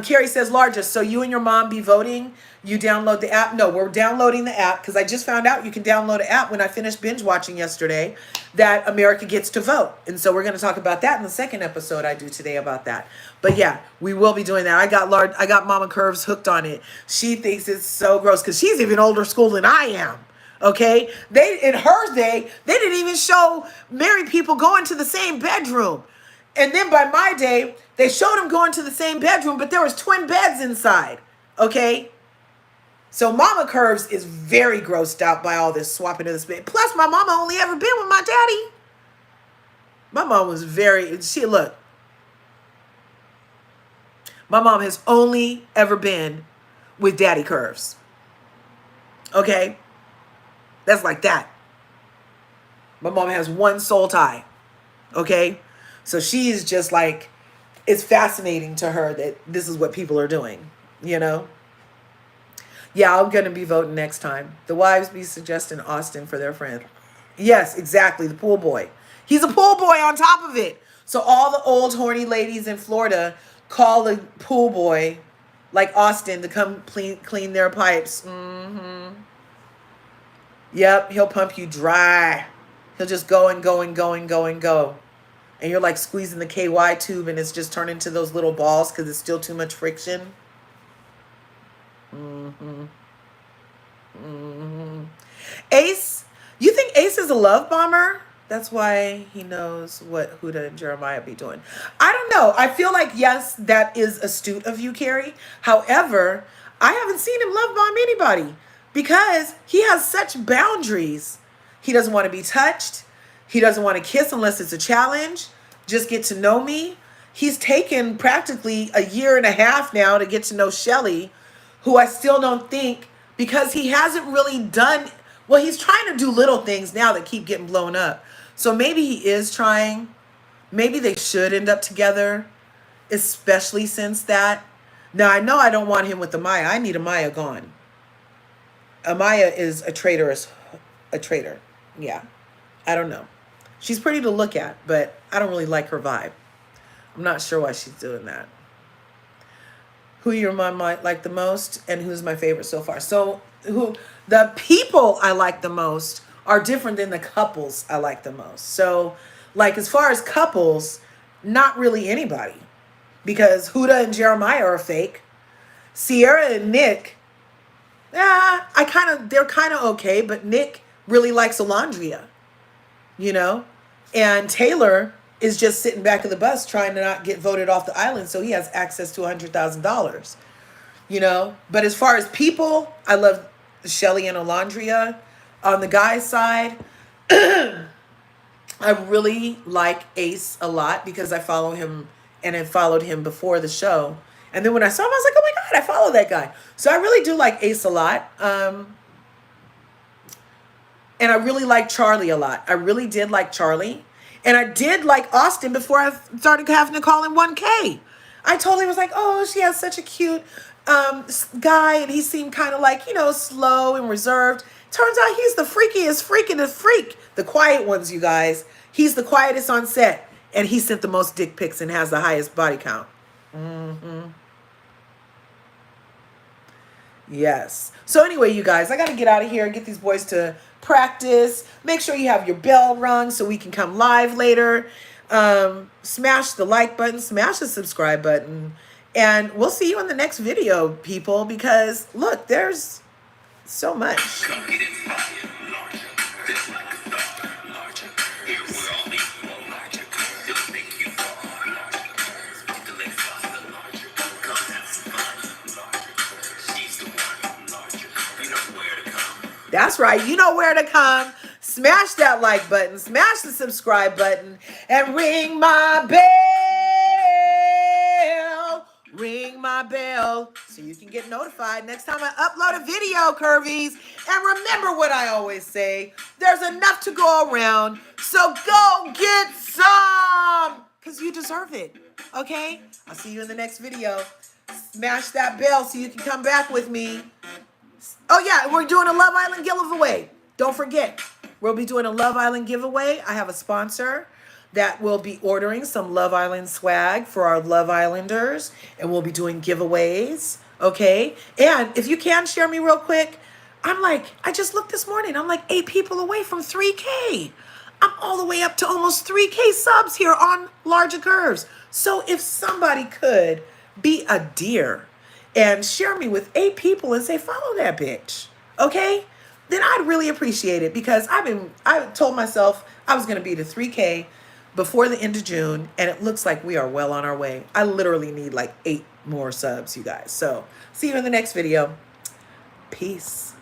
Carrie says, largest, so you and your mom be voting? You download the app? No, we're downloading the app because I just found out you can download an app when I finished binge watching yesterday that America gets to vote. And so we're going to talk about that in the second episode I do today about that. But yeah, we will be doing that. I got Mama Curves hooked on it. She thinks it's so gross because she's even older school than I am. Okay? In her day, they didn't even show married people going to the same bedroom. And then by my day, they showed them going to the same bedroom, but there was twin beds inside. Okay? So Mama Curves is very grossed out by all this swapping of this bed. Plus, my mama only ever been with my daddy. My mom was look. My mom has only ever been with Daddy Curves. Okay? That's like that. My mom has one soul tie. Okay? So she's just like, it's fascinating to her that this is what people are doing, you know? Yeah, I'm going to be voting next time. The wives be suggesting Austin for their friend. Yes, exactly. The pool boy. He's a pool boy on top of it. So all the old horny ladies in Florida call the pool boy like Austin to come clean their pipes. Mm-hmm. Yep, he'll pump you dry. He'll just go and go and go and go and go. And you're like squeezing the KY tube and it's just turned into those little balls because it's still too much friction. Mm-hmm. Mm-hmm. Ace, you think Ace is a love bomber? That's why he knows what Huda and Jeremiah be doing. I don't know. I feel like, yes, that is astute of you, Carrie. However, I haven't seen him love bomb anybody because he has such boundaries. He doesn't want to be touched. He doesn't want to kiss unless it's a challenge. Just get to know me. He's taken practically a year and a half now to get to know Shelly, who I still don't think, because he hasn't really done, well, he's trying to do little things now that keep getting blown up. So maybe he is trying. Maybe they should end up together, especially since that. Now, I know I don't want him with Amaya. I need Amaya gone. Amaya is a traitor. Yeah. I don't know. She's pretty to look at, but I don't really like her vibe. I'm not sure why she's doing that. Who your mom might like the most and who's my favorite so far. So the people I like the most are different than the couples I like the most. So like as far as couples, not really anybody. Because Huda and Jeremiah are fake. Sierra and Nick, they're kind of okay, but Nick really likes Alondria, you know? And Taylor is just sitting back of the bus trying to not get voted off the island so he has access to $100,000, you know? But as far as people, I love Shelly and Alondria. On the guy's side, I really like Ace a lot because I follow him and I followed him before the show. And then when I saw him, I was like, oh my God, I follow that guy. So I really do like Ace a lot. And I really like Charlie a lot. I really did like Charlie. And I did like Austin before I started having to call him 1K. I totally was like, oh, she has such a cute guy. And he seemed kind of like, you know, slow and reserved. Turns out he's the freakiest freak. The quiet ones, you guys. He's the quietest on set. And he sent the most dick pics and has the highest body count. Mm-hmm. Yes. So anyway, you guys, I got to get out of here and get these boys to practice. Make sure you have your bell rung so we can come live later. Smash the like button, smash the subscribe button, and we'll see you in the next video, people, because look, there's so much. That's right. You know where to come. Smash that like button, smash the subscribe button, and ring my bell. Ring my bell so you can get notified next time I upload a video, Curvies. And remember what I always say, there's enough to go around, so go get some, because you deserve it, okay? I'll see you in the next video. Smash that bell so you can come back with me. Oh yeah, we're doing a Love Island giveaway. Don't forget, we'll be doing a Love Island giveaway. I have a sponsor that will be ordering some Love Island swag for our Love Islanders, and we'll be doing giveaways, okay? And if you can share me real quick, I just looked this morning, I'm like 8 people away from 3K. I'm all the way up to almost 3K subs here on LRGA Curves. So if somebody could be a dear and share me with 8 people and say, follow that bitch, okay? Then I'd really appreciate it, because I told myself I was going to be to 3K before the end of June, and it looks like we are well on our way. I literally need like 8 more subs, you guys. So see you in the next video. Peace.